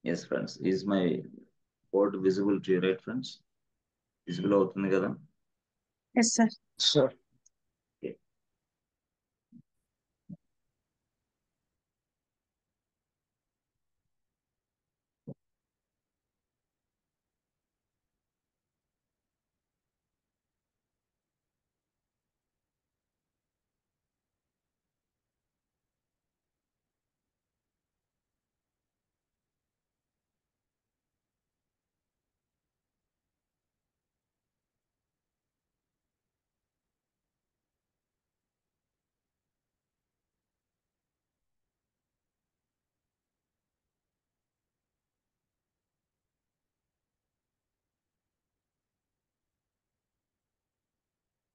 Yes, friends. Is my board visible to you, right, friends? Visible అవుతుంది కదా? Yes, sir. Sir. Okay.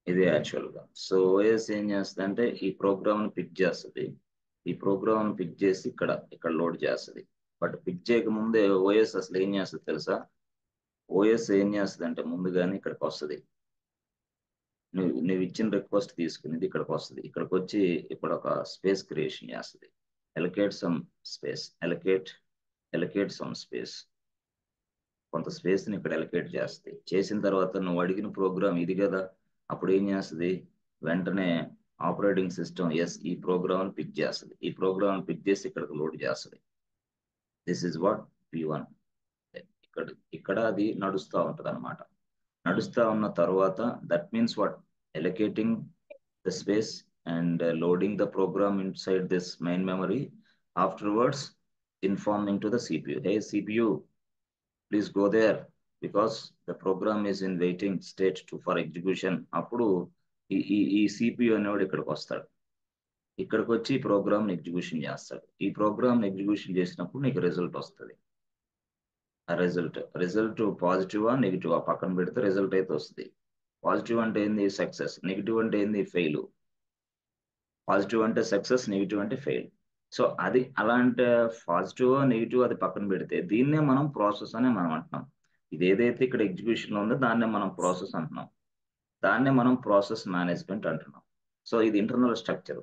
ఇది యాక్చువల్గా so OS ఏం చేస్తుంది అంటే ఈ ప్రోగ్రామ్ పిక్ చేస్తుంది. ఈ ప్రోగ్రామ్ పిక్ చేసి ఇక్కడ లోడ్ చేస్తుంది. బట్ పిక్ చేయకముందే ఓఎస్ అసలు ఏం చేస్తుంది తెలుసా? ఓఎస్ ఏం చేస్తుంది అంటే ముందుగానే ఇక్కడికి వస్తుంది. నువ్వు ఇచ్చిన రిక్వెస్ట్ తీసుకునేది ఇక్కడికి వస్తుంది. ఇక్కడికి వచ్చి ఇప్పుడు ఒక స్పేస్ క్రియేషన్ చేస్తుంది. Allocate some space, allocate some space, కొంత స్పేస్ ని ఇక్కడ ఎలకేట్ చేస్తుంది. చేసిన తర్వాత నువ్వు అడిగిన ప్రోగ్రామ్ ఇది కదా, అప్పుడు ఏం చేస్తుంది? వెంటనే ఆపరేటింగ్ సిస్టమ్ ఈ ప్రోగ్రామ్ పిక్ చేస్తుంది. ఈ ప్రోగ్రామ్ పిక్ చేసి ఇక్కడికి లోడ్ చేస్తుంది. This is what P1. ఇక్కడ అది నడుస్తూ ఉంటది అనమాట. నడుస్తూ ఉన్న తర్వాత that means what? Allocating the space and loading the program inside this main memory. Afterwards informing to the CPU, hey CPU, please go there because the program is in waiting state for execution. అప్పుడు ఈ CPU అనేవాడు ఇక్కడికి వస్తాడు. ఇక్కడికి వచ్చి ఈ program execution చేస్తాడు. ఈ ప్రోగ్రామ్ ఎగ్జిక్యూషన్ చేసినప్పుడు నీకు రిజల్ట్ వస్తుంది. ఆ రిజల్ట్ పాజిటివా నెగిటివా పక్కన పెడితే రిజల్ట్ అయితే వస్తుంది. పాజిటివ్ అంటే ఏంది? సక్సెస్. నెగిటివ్ అంటే ఏంది? ఫెయిల్. పాజిటివ్ అంటే సక్సెస్, నెగిటివ్ అంటే ఫెయిల్. సో అది అలా అంటే పాజిటివ్ నెగిటివ్ అది పక్కన పెడితే దీన్నే మనం ప్రాసెస్ అని మనం అంటున్నాం. ఇది ఏదైతే ఇక్కడ ఎగ్జిక్యూషన్ లో ఉందో దాన్నే మనం ప్రాసెస్ అంటున్నాం. దాన్నే మనం ప్రాసెస్ మేనేజ్మెంట్ అంటున్నాం. సో ఇది ఇంటర్నల్ స్ట్రక్చర్.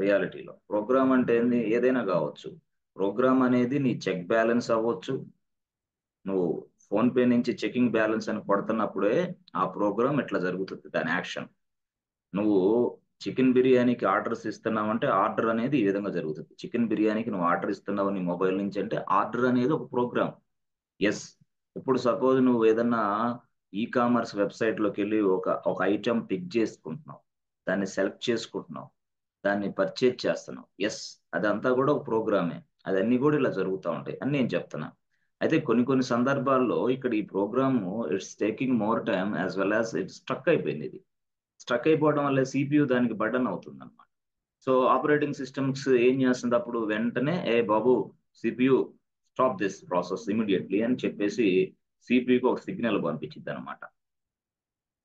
రియాలిటీలో ప్రోగ్రామ్ అంటే ఏంది? ఏదైనా కావచ్చు. ప్రోగ్రామ్ అనేది నీ చెక్ బ్యాలెన్స్ అవ్వచ్చు. నువ్వు ఫోన్ పే నుంచి చెకింగ్ బ్యాలెన్స్ అని కొడుతున్నప్పుడే ఆ ప్రోగ్రామ్ ఎట్లా జరుగుతుంది, దాని యాక్షన్. నువ్వు చికెన్ బిర్యానీకి ఆర్డర్స్ ఇస్తున్నావు అంటే ఆర్డర్ అనేది ఈ విధంగా జరుగుతుంది. చికెన్ బిర్యానీకి నువ్వు ఆర్డర్ ఇస్తున్నావు నీ మొబైల్ నుంచి అంటే ఆర్డర్ అనేది ఒక ప్రోగ్రామ్. ఎస్. ఇప్పుడు సపోజ్ నువ్వు ఏదన్నా కామర్స్ వెబ్సైట్ లోకి వెళ్ళి ఒక ఐటమ్ పిక్ చేసుకుంటున్నావు, దాన్ని సెలెక్ట్ చేసుకుంటున్నావు, దాన్ని పర్చేజ్ చేస్తున్నావు. ఎస్, అదంతా కూడా ఒక ప్రోగ్రామే. అదన్నీ కూడా ఇలా జరుగుతూ ఉంటాయి అని నేను చెప్తున్నా. అయితే కొన్ని సందర్భాల్లో ఇక్కడ ఈ program it's taking more time as well as it struck అయిపోయింది. ఇది స్ట్రక్ అయిపోవడం వల్ల CPU దానికి బర్డన్ అవుతుంది అనమాట. సో ఆపరేటింగ్ సిస్టమ్స్ ఏం చేస్తుంది? అప్పుడు వెంటనే బాబు CPU stop this process immediately అని చెప్పేసి CPUకి ఒక సిగ్నల్ పంపించింది అనమాట.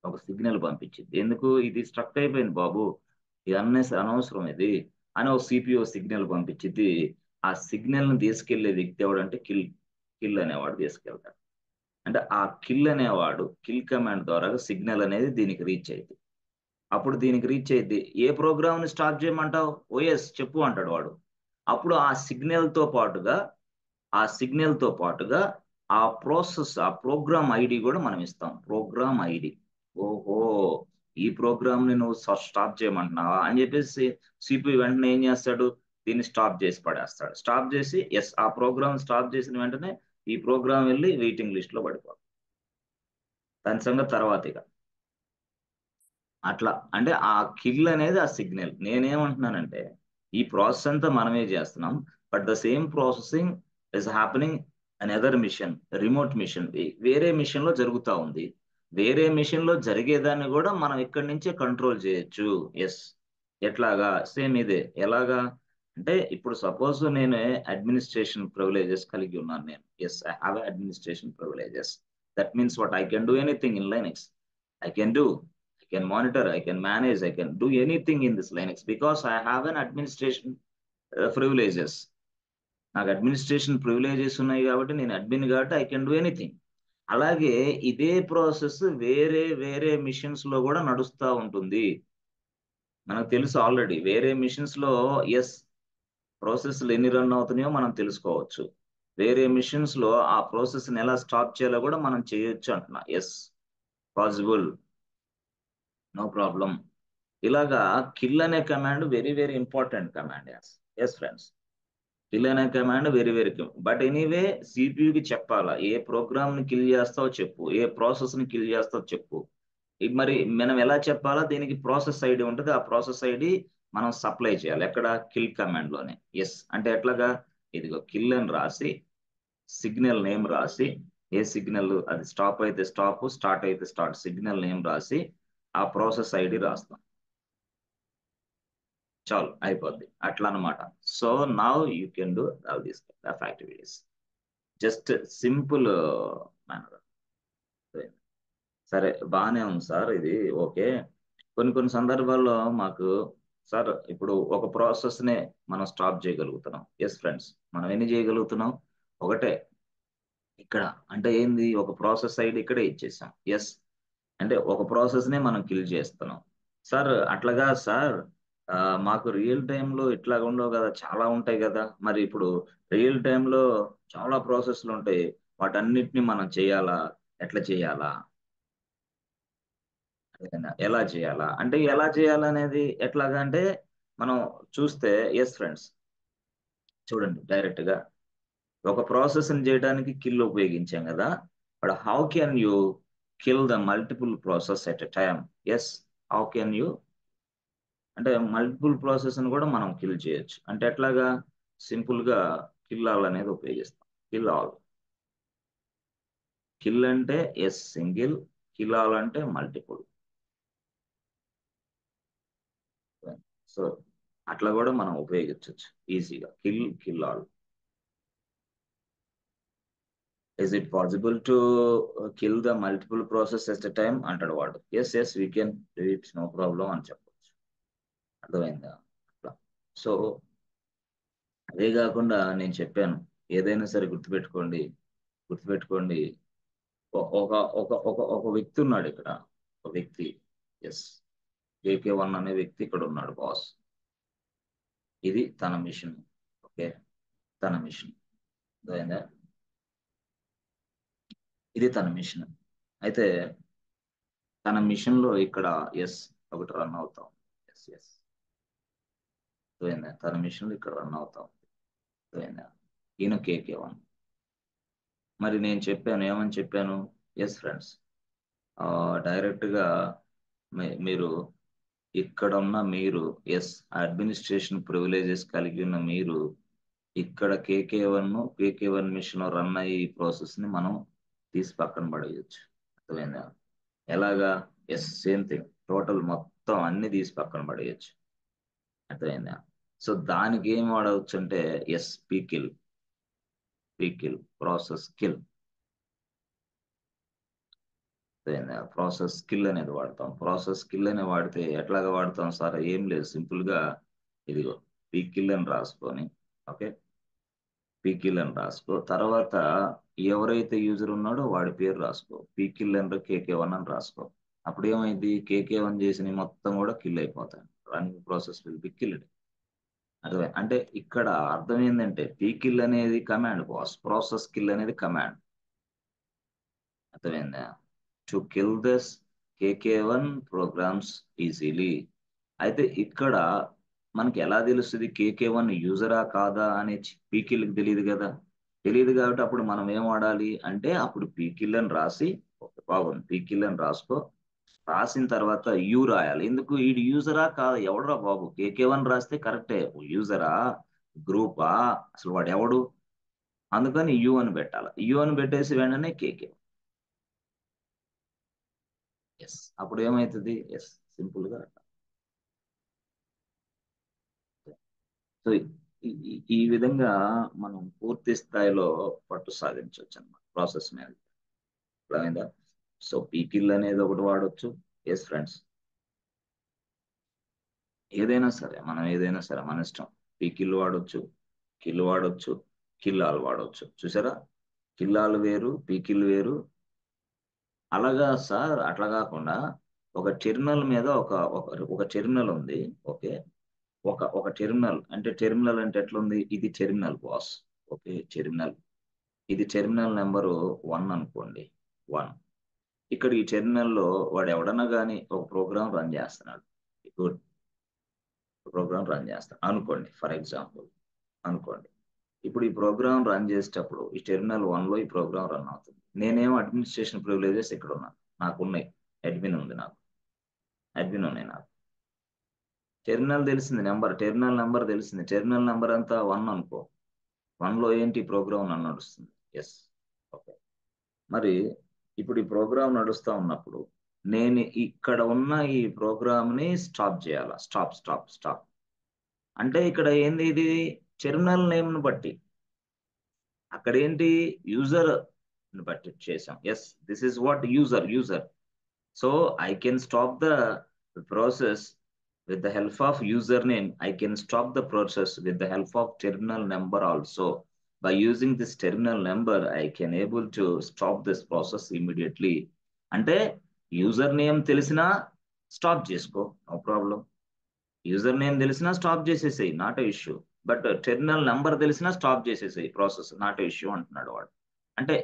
ఒక సిగ్నల్ పంపించింది. ఎందుకు? ఇది స్ట్రక్ అయిపోయింది బాబు, ఇది అనవసరం ఇది అని ఒక CPU సిగ్నల్ పంపించింది. ఆ సిగ్నల్ ని తీసుకెళ్లే వ్యక్తి ఎవడంటే కిల్ అనేవాడు తీసుకెళ్తాడు. అంటే ఆ కిల్ అనేవాడు కిల్ కమాండ్ ద్వారా సిగ్నల్ అనేది దీనికి రీచ్ అయింది. అప్పుడు దీనికి రీచ్ అయింది. ఏ ప్రోగ్రామ్ ని స్టార్ట్ చేయమంటావు? ఓఎస్ చెప్పు అంటాడు వాడు. అప్పుడు ఆ సిగ్నల్ తో పాటుగా ఆ ప్రాసెస్, ఆ ప్రోగ్రామ్ ఐడి కూడా మనం ఇస్తాం. Program ID. ఓహో, ఈ ప్రోగ్రామ్ ని నువ్వు స్టాప్ చేయమంటున్నావా అని చెప్పేసి CPU వెంటనే ఏం చేస్తాడు? దీన్ని స్టాప్ చేసి పడేస్తాడు. స్టాప్ చేసి ఆ ప్రోగ్రామ్ స్టాప్ చేసిన వెంటనే ఈ ప్రోగ్రామ్ వెళ్ళి వెయిటింగ్ లిస్ట్ లో పడిపోతుంది. దాని సంగతి తర్వాత ఇక అట్లా. అంటే ఆ కిల్ అనేది ఆ సిగ్నల్. నేనేమంటున్నానంటే ఈ ప్రాసెస్ అంతా మనమే చేస్తున్నాం, but the same processing is happening on other machine, remote machine, వేరే మిషన్ లో జరుగుతూ ఉంది. వేరే మిషన్ లో జరిగేదాన్ని కూడా మనం ఇక్కడి నుంచే కంట్రోల్ చేయొచ్చు. ఎస్. ఎట్లాగా? సేమ్ ఇదే. ఎలాగా అంటే ఇప్పుడు సపోజ్ నేను అడ్మినిస్ట్రేషన్ ప్రివిలేజెస్ కలిగి ఉన్నాను. నేను I have administration privileges. That means what? I can do anything in Linux. I can monitor, I can manage, I can do anything in this Linux because I have an administration privileges. నాకు administration privileges ఉన్నాయి కాబట్టి నేను admin కాబట్టి I can do anything. అలాగే ఇదే process వేరే machines లో కూడా నడుస్తూ ఉంటుంది. మనకు తెలుసు ఆల్రెడీ వేరే మిషన్స్ లో ప్రాసెస్లు ఎన్ని రన్ అవుతున్నాయో మనం తెలుసుకోవచ్చు. వేరే మిషన్స్ లో ఆ ప్రాసెస్ ని ఎలా స్టాప్ చేయాలో కూడా మనం చేయొచ్చు అంటున్నా. Yes, possible, no problem. ఇలాగా కిల్ అనే command very very important command. Yes, yes friends, kill అనే command very very, but anyway సిపియుకి చెప్పాలా ఏ ప్రోగ్రామ్ ని కిల్ చేస్తావో చెప్పు, ఏ ప్రాసెస్ ని కిల్ చేస్తావో చెప్పు. ఇది మరి మనం ఎలా చెప్పాలా, దీనికి ప్రాసెస్ ఐడి ఉంటుంది. ఆ ప్రాసెస్ ఐడి మనం సప్లై చేయాలి ఎక్కడ, కిల్ కమాండ్ లోనే. ఎస్ అంటే ఎట్లాగా, ఇదిగో కిల్ అని రాసి సిగ్నల్ నేమ్ రాసి, ఏ సిగ్నల్ అది స్టాప్ అయితే స్టాప్, స్టార్ట్ అయితే స్టార్ట్, సిగ్నల్ నేమ్ రాసి ఆ ప్రాసెస్ ఐడి రాస్తాం, చాలు అయిపోద్ది అట్లా అనమాట. So now you can do all these of activities, just simple manner. సరే బాగానే ఉంది సార్ ఇది, ఓకే. కొన్ని కొన్ని సందర్భాల్లో మాకు సార్ ఇప్పుడు ఒక ప్రాసెస్ నే మనం స్టాప్ చేయగలుగుతున్నాం. ఎస్ ఫ్రెండ్స్, మనం ఎన్ని చేయగలుగుతున్నాం, ఒకటే. ఇక్కడ అంటే ఏంది, ఒక ప్రాసెస్ ఐడి ఇక్కడే ఇచ్చేసాం. ఎస్ అంటే ఒక ప్రాసెస్ నే మనం కిల్ చేస్తున్నాం. సార్ అట్లాగా సార్, ఆ, మాకు రియల్ టైంలో ఇట్లా ఉండవు కదా, చాలా ఉంటాయి కదా. మరి ఇప్పుడు రియల్ టైంలో చాలా ప్రాసెస్లు ఉంటాయి, వాటన్నిటిని మనం చేయాలా, ఎట్లా చేయాలా, ఎలా చేయాలా అంటే ఎలా చేయాలనేది ఎట్లాగా అంటే మనం చూస్తే, ఎస్ ఫ్రెండ్స్ చూడండి డైరెక్ట్ గా ఒక ప్రాసెస్ ని చేయడానికి కిల్ ఉపయోగించాం కదా, but how can you kill the multiple process at a time. Yes, how can you అంటే మల్టిపుల్ ప్రాసెస్ ని కూడా మనం కిల్ చేయొచ్చు. అంటే ఎట్లాగా, సింపుల్ గా కిల్ ఆల్ అనేది ఉపయోగిస్తాం. కిల్ ఆల్, కిల్ అంటే ఎస్ సింగిల్, కిల్ ఆల్ అంటే మల్టిపుల్. సో అట్లా కూడా మనం ఉపయోగించవచ్చు ఈజీగా, kill all. Is it possible to kill the multiple process at a time అంటాడు వాడు. Yes yes we can do it, no problem అని చెప్పొచ్చు. అర్థమైందా అట్లా. సో అదే కాకుండా నేను చెప్పాను, ఏదైనా సరే గుర్తుపెట్టుకోండి, గుర్తుపెట్టుకోండి. ఒక ఒక ఒక ఒక వ్యక్తి ఉన్నాడు ఇక్కడ, ఒక వ్యక్తి. ఎస్, కేకే1 అనే వ్యక్తి ఇక్కడ ఉన్నాడు బాస్. ఇది తన మిషన్. ఓకే, తన మిషన్ అర్థమైందా, ఇది తన మిషన్. అయితే తన మిషన్ లో ఇక్కడ ఎస్ ఒకటి రన్ అవుతాం. ఎస్ ఎస్ అర్థమైందా, తన మిషన్ లో ఇక్కడ రన్ అవుతాం. అర్థమైందా, ఈయన కేకే1. మరి నేను చెప్పాను, ఏమని చెప్పాను, ఎస్ ఫ్రెండ్స్, డైరెక్ట్ గా మీరు ఇక్కడ ఉన్న మీరు, ఎస్ అడ్మినిస్ట్రేషన్ ప్రివిలేజెస్ కలిగి ఉన్న మీరు, ఇక్కడ కేకే వన్ మిషన్ రన్ అయ్యే ఈ ప్రాసెస్ ని మనం తీసి పక్కన పడేయచ్చు. అర్థమైందా, ఎలాగా, ఎస్ సేమ్ థింగ్, టోటల్ మొత్తం అన్ని తీసి పక్కన పడేయచ్చు. అర్థమైందా, సో దానికి ఏం వాడవచ్చు అంటే yes pkill process kill. Process skill అనేది వాడతాం. ప్రాసెస్ స్కిల్ అని వాడితే ఎట్లాగా వాడతాం సార్, ఏం లేదు, సింపుల్ గా ఇదిగో పీకిల్ అని రాసుకొని, ఓకే, పీకిల్ అని రాసుకో, తర్వాత ఎవరైతే యూజర్ ఉన్నాడో వాడి పేరు రాసుకో, పీకిల్ అని కేకే1 అని రాసుకో. అప్పుడు ఏమైంది, కేకే1 చేసిన మొత్తం కూడా కిల్ అయిపోతాయి, running process will be killed. అర్థమే అంటే ఇక్కడ అర్థం ఏంటంటే పీకిల్ అనేది కమాండ్ బాస్, ప్రాసెస్ కిల్ అనేది కమాండ్. అర్థమైందా, టు కిల్ దిస్ కేకే1 ప్రోగ్రామ్స్ ఈజీలీ. అయితే ఇక్కడ మనకి ఎలా తెలుస్తుంది కేకే1 యూజరా కాదా అని, పీకిల్కి తెలియదు కదా, తెలియదు కాబట్టి అప్పుడు మనం ఏం వాడాలి అంటే అప్పుడు పీకిల్ అని రాసి, ఓకే బాగుంది, పీకిల్ అని రాసుకో. రాసిన తర్వాత యూ రాయాలి. ఎందుకు, ఈ యూజరా కాదా, ఎవడరా బాబు, కేకే1 రాస్తే కరెక్టే, యూజరా గ్రూపా అసలు వాడు ఎవడు, అందుకని యూ అని పెట్టాలి. యూ అని పెట్టేసి వెంటనే కేకే. ఎస్ అప్పుడు ఏమవుతుంది, ఎస్ సింపుల్ గా. సో ఈ విధంగా మనం పూర్తి స్థాయిలో పట్టు సాధించవచ్చు అన్నమాట ప్రాసెస్ మీద. అర్థమైందా, సో పీకిల్ అనేది ఒకటి వాడొచ్చు. ఎస్ ఫ్రెండ్స్, ఏదైనా సరే మనం ఏదైనా సరే మన ఇష్టం. పీకిల్ వాడొచ్చు, కిల్ వాడొచ్చు, కిల్లాలు వాడొచ్చు. చూసారా, కిల్లాలు వేరు, పీకిల్ వేరు. అలాగా సార్, అట్లా కాకుండా ఒక టెర్మినల్ మీద ఒక టెర్మినల్ ఉంది. ఓకే, ఒక టెర్మినల్ అంటే ఎట్లుంది, ఇది టెర్మినల్ బాస్. ఓకే టెర్మినల్, ఇది టెర్మినల్ నెంబరు 1 అనుకోండి, 1. ఇక్కడ ఈ టెర్మినల్లో వాడు ఎవడన్నా కానీ ఒక ప్రోగ్రామ్ రన్ చేస్తున్నాడు, గుడ్, ప్రోగ్రామ్ రన్ చేస్తాడు అనుకోండి, ఫర్ ఎగ్జాంపుల్ అనుకోండి. ఇప్పుడు ఈ ప్రోగ్రామ్ రన్ చేసేటప్పుడు ఈ టెర్మినల్ 1లో ఈ ప్రోగ్రామ్ రన్ అవుతుంది. నేనేమో అడ్మినిస్ట్రేషన్ ప్రివిలేజెస్ ఇక్కడ ఉన్నాను, నాకు ఉన్నాయి, అడ్మిన్ ఉంది, అడ్మిన్ ఉన్నాయి నాకు. టెర్మినల్ తెలిసింది, టెర్మినల్ నెంబర్ తెలిసింది, టెర్మినల్ నెంబర్ అంతా 1 అనుకో, 1లో ఏంటి ప్రోగ్రామ్ నన్ను నడుస్తుంది. Yes, okay. మరి ఇప్పుడు ఈ ప్రోగ్రామ్ నడుస్తూ ఉన్నప్పుడు నేను ఇక్కడ ఉన్న ఈ ప్రోగ్రామ్ని స్టాప్ చేయాలా? స్టాప్. అంటే ఇక్కడ ఏంది, ఇది టెర్మినల్ నేమ్ను బట్టి, అక్కడ ఏంటి యూజర్ బట్టి చేసాం. Yes, this is what user. So I can stop the process with the help of username. I can stop the process with the help of terminal number also. By using this terminal number, I can able to stop this process immediately. అంటే user name తెలిసినా stop చేసుకో, no problem. User name తెలిసినా stop చేసేసేయి, not issue. But terminal number తెలిసినా stop చేసేసేయి process, not issue అంటున్నాడు వాడు. అంటే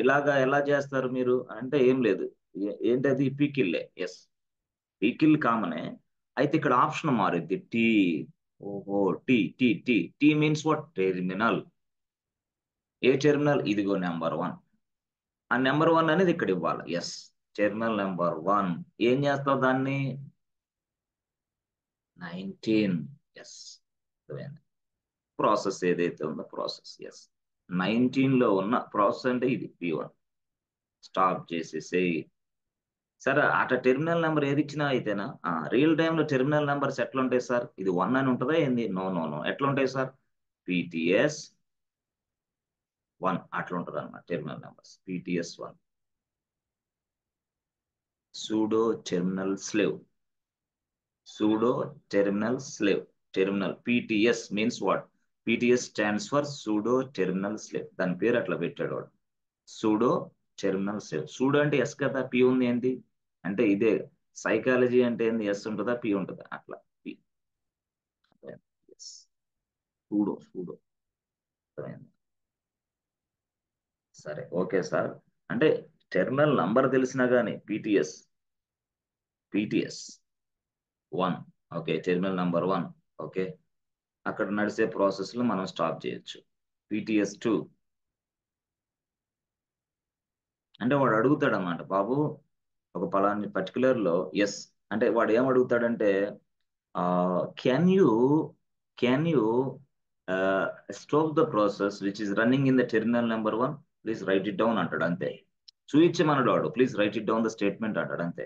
ఇలాగా ఎలా చేస్తారు మీరు అంటే ఏం లేదు, ఏంటది పీకిల్లే. ఎస్, పీకిల్ కామనే. అయితే ఇక్కడ ఆప్షన్ మారింది, టీ. ఓహో, టీ మీన్స్ వాట్? టెర్మినల్. ఏ టెర్మినల్? ఇదిగో నెంబర్ 1. ఆ నెంబర్ 1 అనేది ఇక్కడ ఇవ్వాలి. Yes, terminal number 1. ఏం చేస్తావు దాన్ని? 19. ఎస్, ప్రాసెస్ ఏదైతే ఉందో ప్రాసెస్. ఎస్, 19లో ఉన్న ప్రాసెస్ అంటే ఇది P1. స్టాప్ చేసేసేయి. సరే, అట టెర్మినల్ నెంబర్ ఏది ఇచ్చినా అయితేనా? రియల్ టైంలో టెర్మినల్ నెంబర్స్ ఎట్లా ఉంటాయి సార్? ఇది 1 అని ఉంటుందా ఏంది? నో, ఎట్లా ఉంటాయి సార్? PTS 1 అట్లా ఉంటుంది అన్నమాట terminal numbers. PTS 1. Pseudo terminal slave. Terminal PTS means what? PTS stands for pseudo terminal slave. దాని పేరు అట్లా పెట్టాడు వాడు, సూడో టెర్మినల్ స్లేవ్. సూడో అంటే ఎస్ కదా, పి ఉంది ఏంటి అంటే ఇదే. సైకాలజీ అంటే ఏంది? ఎస్ ఉంటుందా, పి ఉంటుందా? అట్లా పి. సూడో. సరే, ఓకే సార్. అంటే టెర్మినల్ నంబర్ తెలిసినా కానీ PTS 1, okay, terminal number 1, okay, అక్కడ నడిచే ప్రాసెస్ లో మనం స్టాప్ చేయొచ్చు. PTS 2 అంటే వాడు అడుగుతాడు అన్నమాట, బాబు ఒక పలాని పర్టికులర్ లో. ఎస్ అంటే వాడు ఏం అడుగుతాడంటే, can you stop the process which is running in the terminal number 1, please write it down అంటాడు. అంతే, చూయించమన్నాడు వాడు, please write it down the statement అంటాడు. అంతే,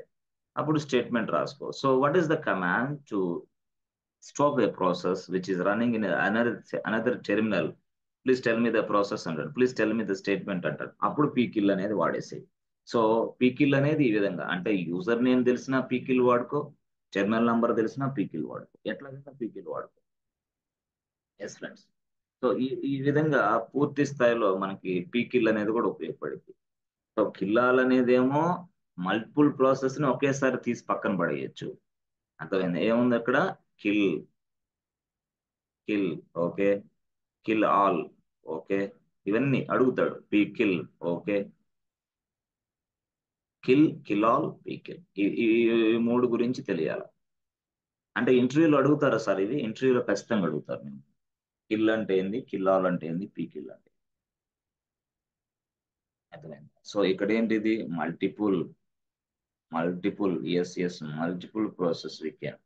అప్పుడు స్టేట్మెంట్ రాసుకో. So what is the command to stop a process which is running in another terminal? Please tell me the process అంటాడు, please tell me the statement అంటాడు. అప్పుడు pickle అనేది వాడేసేయి. So pickle అనేది ఈ విధంగా, అంటే యూజర్ నేమ్ తెలిసిన పీకిల్ వాడుకో, టెర్మినల్ నంబర్ తెలిసిన పీకిల్ వాడుకో, ఎట్లాగైనా పీకిల్ వాడుకో. ఎస్ ఫ్రెండ్స్, సో ఈ విధంగా పూర్తి స్థాయిలో మనకి పీకిల్ అనేది కూడా ఉపయోగపడింది. సో కిల్లాల్ అనేదేమో మల్టిపుల్ ప్రాసెస్ ని ఒకేసారి తీసి పక్కన పడేయచ్చు. అర్థమైంది? ఏముంది అక్కడ? Kill, okay, kill all, okay, ఇవన్నీ అడుగుతాడు. Pickle, okay, kill all, pickle, ఈ 3 గురించి తెలియాలి. అంటే ఇంటర్వ్యూలో అడుగుతారా సార్? ఇది ఇంటర్వ్యూలో ఖచ్చితంగా అడుగుతారు. నేను కిల్ అంటే ఏంది, కిల్ ఆల్ అంటే ఏంది, పీకిల్ అంటే అర్థమైంది? సో ఇక్కడ ఏంటిది? Multiple, yes, multiple process we can.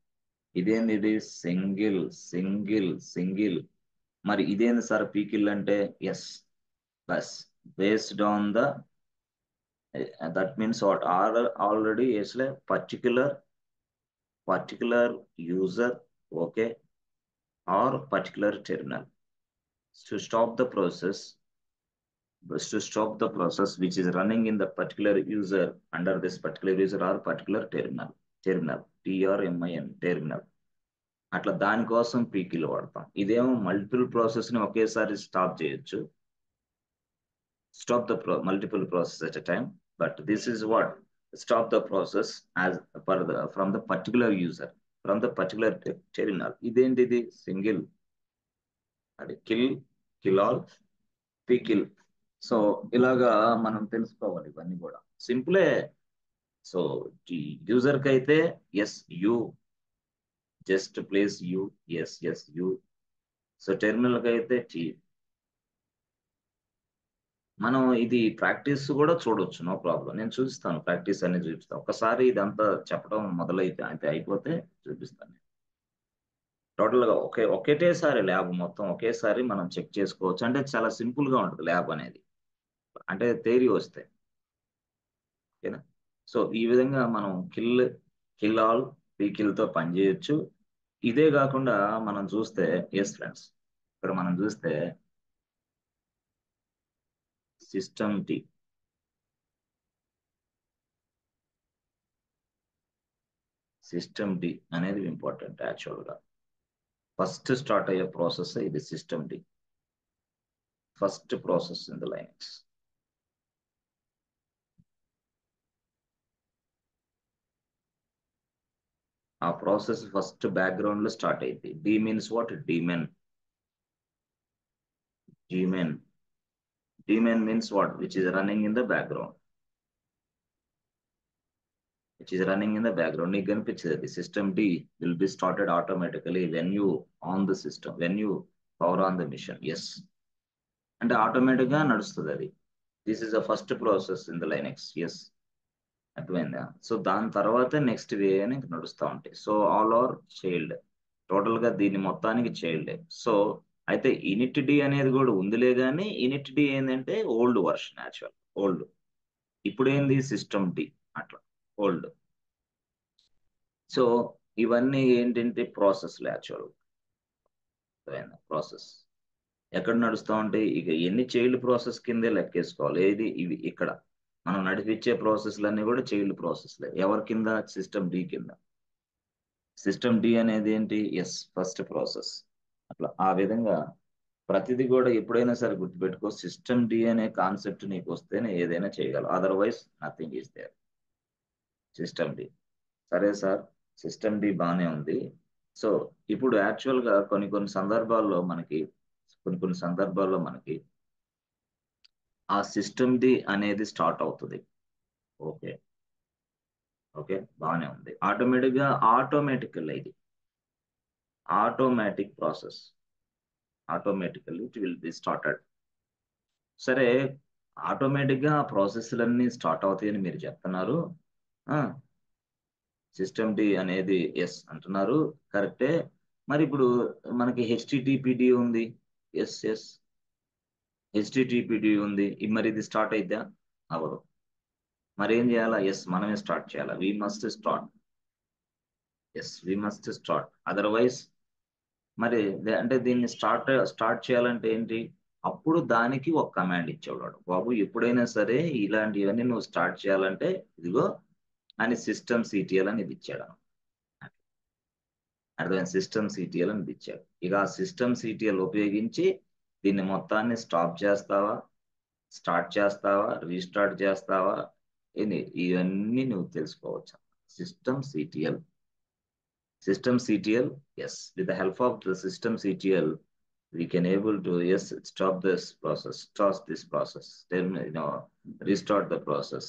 ఇదేంది? ఇది సింగిల్. మరి ఇదేంది సార్ పీకిల్ అంటే? Yes, bus based on the, that means what? Already ఎస్లే particular user, okay, or particular terminal to stop the process which is running in the particular user under this particular user or particular terminal. TRMIN, terminal. అట్లా దానికోసం pickle వాడతాం. ఇదేమో multiple process ని ఒకేసారి stop చేయొచ్చు, stop the multiple process at a time, but this is what? Stop the process as from the particular user, from the particular terminal. ఇదేంటిది? Single. అది kill all, pickle. So ఇలాగా మనం తెలుసుకోవాలి ఇవన్నీ కూడా సింపులే. సో యూజర్ కి అయితే yes U, just place U, yes yes U. So terminal కి అయితే టీ. మనం ఇది ప్రాక్టీస్ కూడా చూడొచ్చు, నో ప్రాబ్లం. నేను చూపిస్తాను, ప్రాక్టీస్ అనేది చూపిస్తాను. ఒకసారి ఇదంతా చెప్పడం మొదలైతే అయితే అయిపోతే చూపిస్తాను. టోటల్ గా ఒకటేసారి ల్యాబ్ మొత్తం ఒకేసారి మనం చెక్ చేసుకోవచ్చు. అంటే చాలా సింపుల్ గా ఉంటుంది ల్యాబ్ అనేది, అంటే థియరీ వస్తే. ఓకేనా? సో ఈ విధంగా మనం కిల్ ఆల్ పీకిల్ తో పని చేయొచ్చు. ఇదే కాకుండా మనం చూస్తే, ఎస్ ఫ్రెండ్స్, ఇక్కడ మనం చూస్తే సిస్టమ్ టీ. సిస్టమ్ డి అనేది ఇంపార్టెంట్ యాక్చువల్ గా. ఫస్ట్ స్టార్ట్ అయ్యే ప్రాసెస్ ఇది system D, first process in the Linux. ఆ ప్రాసెస్ ఫస్ట్ బ్యాక్గ్రౌండ్ లో స్టార్ట్ అయింది. D means what? Daemon. Daemon. Daemon means what? Which is running in the background. which is running in the background. నీకు కనిపించేది system D will be started automatically when you on the system, when you power on the machine. Yes, అంటే automatic గా నడుస్తుంది అది. This is the first process in the Linux. Yes, అర్థమైందా? So దాని తర్వాత next way అని నడుస్తూ ఉంటాయి. So all are child, total గా దీని మొత్తానికి చైల్డ్. సో అయితే ఇనిట్ డి అనేది కూడా ఉందిలే, కానీ ఇనిట్ డి ఏంటంటే ఓల్డ్ వర్షన్, యాక్చువల్ ఓల్డ్. ఇప్పుడు ఏంది సిస్టమ్ డి, అట్లా ఓల్డ్. సో ఇవన్నీ ఏంటంటే ప్రాసెస్లు యాక్చువల్ ప్రాసెస్. ఎక్కడ నడుస్తూ ఉంటాయి ఇక, ఎన్ని చైల్డ్ ప్రాసెస్ కిందే లెక్కేసుకోవాలి. ఏది ఇవి ఇక్కడ మనం నడిపించే ప్రాసెస్లన్నీ కూడా చైల్డ్ ప్రాసెస్లే. ఎవరి కింద? సిస్టమ్ డి కింద. సిస్టమ్ డి అనేది ఏంటి? Yes, first process. అట్లా ఆ విధంగా ప్రతిదీ కూడా ఎప్పుడైనా సరే గుర్తుపెట్టుకో, సిస్టమ్ డి అనే కాన్సెప్ట్ నీకు వస్తేనే ఏదైనా చేయగలవు, otherwise nothing is there. System D. సరే సార్, సిస్టమ్ డి బాగానే ఉంది. సో ఇప్పుడు యాక్చువల్ గా కొన్ని కొన్ని సందర్భాల్లో మనకి ఆ సిస్టమ్ డి అనేది స్టార్ట్ అవుతుంది. ఓకే, ఓకే, బాగానే ఉంది. ఆటోమేటికల్ ఇది automatic process. Automatically it will be started. సరే, ఆటోమేటిక్ గా ప్రాసెస్లన్నీ స్టార్ట్ అవుతాయని మీరు చెప్తున్నారు. సిస్టమ్ డి అనేది ఎస్ అంటున్నారు, కరెక్టే. మరి ఇప్పుడు మనకి హెచ్టిటిపిడి ఉంది. ఎస్ ఎస్, హెచ్టిటిపిడి ఉంది. మరి ఇది స్టార్ట్ అయిద్దా? అవ్వదు. మరి ఏం చేయాలా? ఎస్, మనమే స్టార్ట్ చేయాలా. We must start. Yes, we must start, otherwise మరి అంటే దీన్ని స్టార్ట్ చేయాలంటే ఏంటి? అప్పుడు దానికి ఒక కమాండ్ ఇచ్చేవాడు, బాబు ఎప్పుడైనా సరే ఇలాంటివన్నీ నువ్వు స్టార్ట్ చేయాలంటే ఇదిగో అని సిస్టమ్ సిటిఎల్ అని ఇది ఇచ్చాడు. అర్థమైంది? సిస్టమ్ సిటిఎల్ అని ఇది ఇచ్చాడు. ఇక ఆ సిస్టమ్ సిటిఎల్ ఉపయోగించి దీన్ని మొత్తాన్ని స్టాప్ చేస్తావా, స్టార్ట్ చేస్తావా, రీస్టార్ట్ చేస్తావా, ఇవన్నీ నువ్వు తెలుసుకోవచ్చు. System CTL. System CTL, yes. With the help of the system CTL, we can able to, yes, stop this process, stop this process, then restart the process,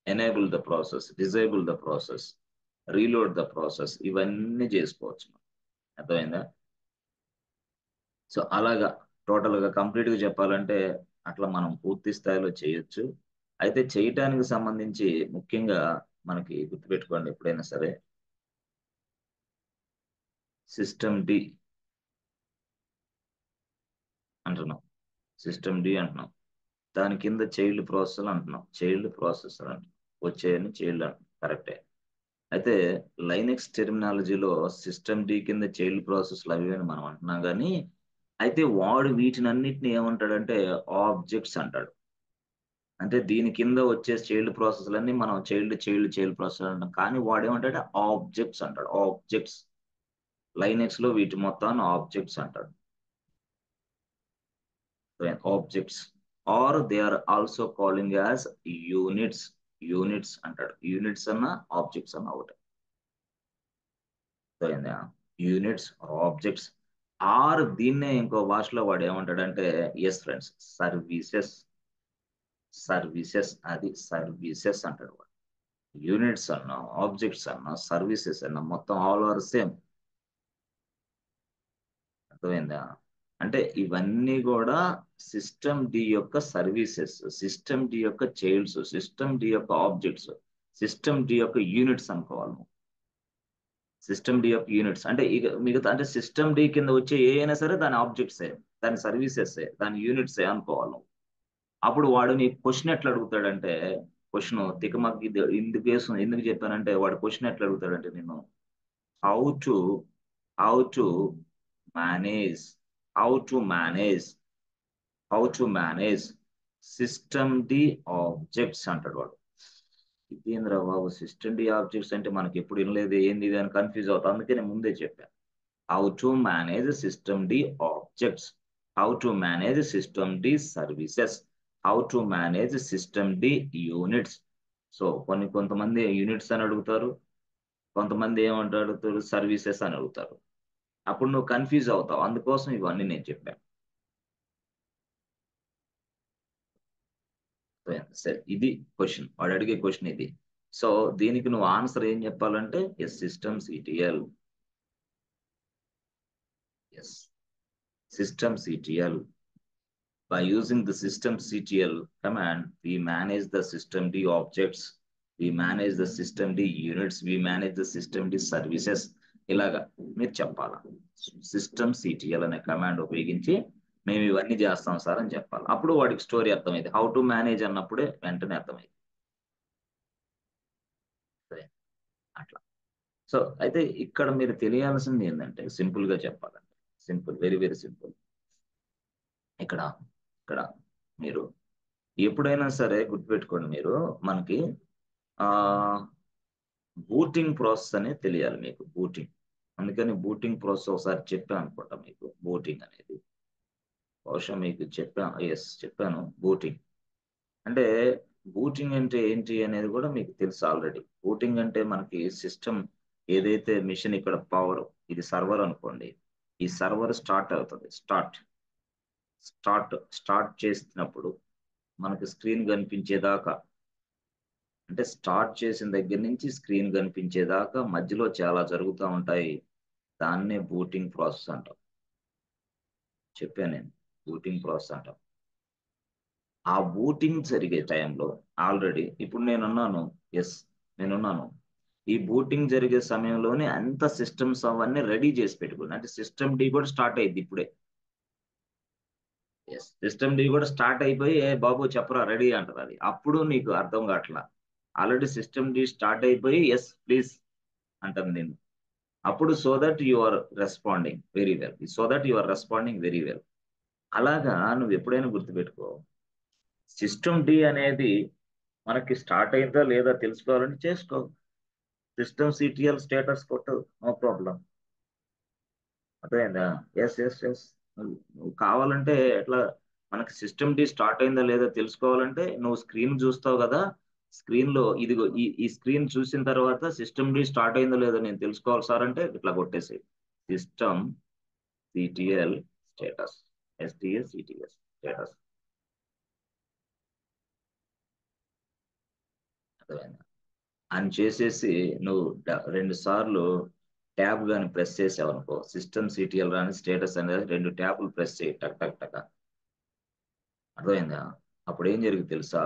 enable the process, disable the process, reload the process. ఇవన్నీ చేసుకోవచ్చు. అర్థమైందా? So అలాగా total గా complete గా చెప్పాలంటే అట్లా మనం పూర్తి స్థాయిలో చేయొచ్చు. అయితే చేయటానికి సంబంధించి ముఖ్యంగా మనకి గుర్తుపెట్టుకోండి, ఎప్పుడైనా సరే సిస్టమ్ డి అంటున్నాం, సిస్టమ్ డి అంటున్నాం, దాని కింద చైల్డ్ ప్రాసెసర్ అంటున్నాం, చైల్డ్ ప్రాసెసర్ అంటున్నాం, వచ్చేయని చైల్డ్ అంటున్నాం, కరెక్టే. అయితే లైనెక్స్ టెర్మినాలజీలో సిస్టమ్ డి కింద చైల్డ్ ప్రాసెస్లు అవి అని మనం అంటున్నాం, కానీ అయితే వాడు వీటినన్నిటిని ఏమంటాడంటే ఆబ్జెక్ట్స్ అంటాడు. అంటే దీని కింద వచ్చే చైల్డ్ ప్రాసెస్లన్నీ మనం చైల్డ్ ప్రాసెసర్ అంటాం, కానీ వాడు ఏమంటాడు? ఆబ్జెక్ట్స్ అంటాడు. ఆబ్జెక్ట్స్, లైనెక్స్ లో వీటి మొత్తాన్ని ఆబ్జెక్ట్స్ అంటాడు. Objects, are they are also calling as units. Units అంటాడు. యూనిట్స్ అన్న ఆబ్జెక్ట్స్ అన్న ఒకటి. Units, objects. ఆర్ దీన్నే ఇంకో భాషలో వాడు ఏమంటాడంటే, ఎస్ ఫ్రెండ్స్, సర్వీసెస్. సర్వీసెస్, అది సర్వీసెస్ అంటాడు వాడు. యూనిట్స్ అన్నా, ఆబ్జెక్ట్స్ అన్నా, సర్వీసెస్ అన్నా మొత్తం ఆల్ ఆర్ సేమ్. అర్థమైందా? అంటే ఇవన్నీ కూడా సిస్టమ్ డి యొక్క సర్వీసెస్, సిస్టమ్ డి యొక్క చైల్డ్స్, సిస్టమ్ డి యొక్క ఆబ్జెక్ట్స్, సిస్టమ్ డి యొక్క యూనిట్స్ అనుకోవాలి. సిస్టమ్ డి యొక్క యూనిట్స్ అంటే ఇక మిగతా అంటే సిస్టమ్ డి కింద వచ్చే ఏ అయినా సరే దాని ఆబ్జెక్ట్సే, దాని సర్వీసెస్, దాని యూనిట్సే అనుకోవాలి నువ్వు. అప్పుడు వాడు నీ క్వశ్చన్ ఎట్లా అడుగుతాడంటే, క్వశ్చన్ తికమకి ఎందుకు చెప్పానంటే వాడు క్వశ్చన్ ఎట్లా అడుగుతాడంటే నేను how to how to manage how to manage how to manage system D objects అంటాడు వాడు. ఇదేంద్ర బాబు సిస్టమ్ డి ఆబ్జెక్ట్స్ అంటే మనకి ఎప్పుడు వినలేదు, ఏంది ఇది అని కన్ఫ్యూజ్ అవుతా. అందుకే నేను ముందే చెప్పాను how to manage system D objects, how to manage system D services, how to manage system D units. So కొంతమంది యూనిట్స్ అని అడుగుతారు, కొంతమంది ఏమంటారు అడుగుతారు, సర్వీసెస్ అని అడుగుతారు. అప్పుడు నువ్వు కన్ఫ్యూజ్ అవుతావు. అందుకోసం ఇవన్నీ నేను చెప్పాను. సరే, ఇది క్వశ్చన్, వాడు అడిగే క్వశ్చన్ ఇది. సో దీనికి నువ్వు ఆన్సర్ ఏం చెప్పాలంటే yes system CTL, yes system CTL. By using the systemctl command, we manage the systemd objects, we manage the systemd units, we manage the systemd services. ఇలాగా మీరు చెప్పాలా. systemctl అనే కమాండ్ ఉపయోగించి మేము ఇవన్నీ చేస్తాం సార్ అని చెప్పాలి. అప్పుడు వాడికి స్టోరీ అర్థమైంది. హౌ టు మేనేజ్ అన్నప్పుడే వెంటనే అర్థమైంది. అట్లా. సో అయితే ఇక్కడ మీరు తెలియాల్సింది ఏంటంటే సింపుల్ గా చెప్పాలంటే, సింపుల్, వెరీ వెరీ సింపుల్. ఇక్కడ ఇక్కడ మీరు ఎప్పుడైనా సరే గుర్తుపెట్టుకోండి, మీరు మనకి ఆ బూటింగ్ ప్రాసెస్ అనేది తెలియాలి మీకు, బూటింగ్. అందుకని బూటింగ్ ప్రాసెస్ ఒకసారి చెప్పాను అనుకుంటా మీకు, బూటింగ్ అనేది బహుశా మీకు చెప్పాను, ఎస్ చెప్పాను. బూటింగ్ అంటే, బూటింగ్ అంటే ఏంటి అనేది కూడా మీకు తెలుసు ఆల్రెడీ. బూటింగ్ అంటే మనకి సిస్టమ్ ఏదైతే మిషన్, ఇక్కడ పవర్, ఇది సర్వర్ అనుకోండి, ఈ సర్వర్ స్టార్ట్ అవుతుంది. స్టార్ట్ చేసినప్పుడు మనకి స్క్రీన్ కనిపించేదాకా, అంటే స్టార్ట్ చేసిన దగ్గర నుంచి స్క్రీన్ కనిపించేదాకా మధ్యలో చాలా జరుగుతూ ఉంటాయి. దాన్నే బూటింగ్ ప్రాసెస్ అంటాం. చెప్పాను నేను, బూటింగ్ ప్రాసెస్ అంటాం. ఆ బూటింగ్ జరిగే టైంలో ఆల్రెడీ ఇప్పుడు నేనున్నాను, ఎస్ నేనున్నాను. ఈ బూటింగ్ జరిగే సమయంలోనే అంత సిస్టమ్స్ అవన్నీ రెడీ చేసి పెట్టుకుని, అంటే సిస్టమ్ డి కూడా స్టార్ట్ అయ్యింది ఇప్పుడే. ఎస్, సిస్టమ్ డి కూడా స్టార్ట్ అయిపోయి ఏ బాబు చెప్పరా రెడీ అంటారు. అది అప్పుడు నీకు అర్థం కావట్లా. ఆల్రెడీ సిస్టమ్ డి స్టార్ట్ అయిపోయి ఎస్ ప్లీజ్ అంటాను నేను. అప్పుడు so that you are responding very well, so that you are responding very well. అలాగా నువ్వు ఎప్పుడైనా గుర్తుపెట్టుకో, సిస్టమ్ డి అనేది మనకి స్టార్ట్ అయిందా లేదా తెలుసుకోవాలని చేసుకో, సిస్టమ్ సిటిఎల్ స్టేటస్ కొట్టు, నో ప్రాబ్లం. అర్థమైందా? Yes yes yes. నువ్వు కావాలంటే ఎట్లా, మనకి సిస్టమ్ డి స్టార్ట్ అయిందా లేదా తెలుసుకోవాలంటే నువ్వు స్క్రీన్ చూస్తావు కదా, స్క్రీన్ లో ఇదిగో ఈ స్క్రీన్ చూసిన తర్వాత సిస్టమ్ డి స్టార్ట్ అయిందో లేదో నేను తెలుసుకోవాలి సార్ అంటే ఇట్లా కొట్టేసి system CTL status, STS CTS status. అర్థమైందా? అని చేసేసి నువ్వు 2 సార్లు ట్యాబ్ కానీ ప్రెస్ చేసావు అనుకో, సిస్టమ్ సిటిఎల్ రాని స్టేటస్ అనేది 2 ట్యాబ్లు ప్రెస్ చేయి, టక్ టక్ టక్. అర్థమైందా? అప్పుడు ఏం జరిగింది తెలుసా,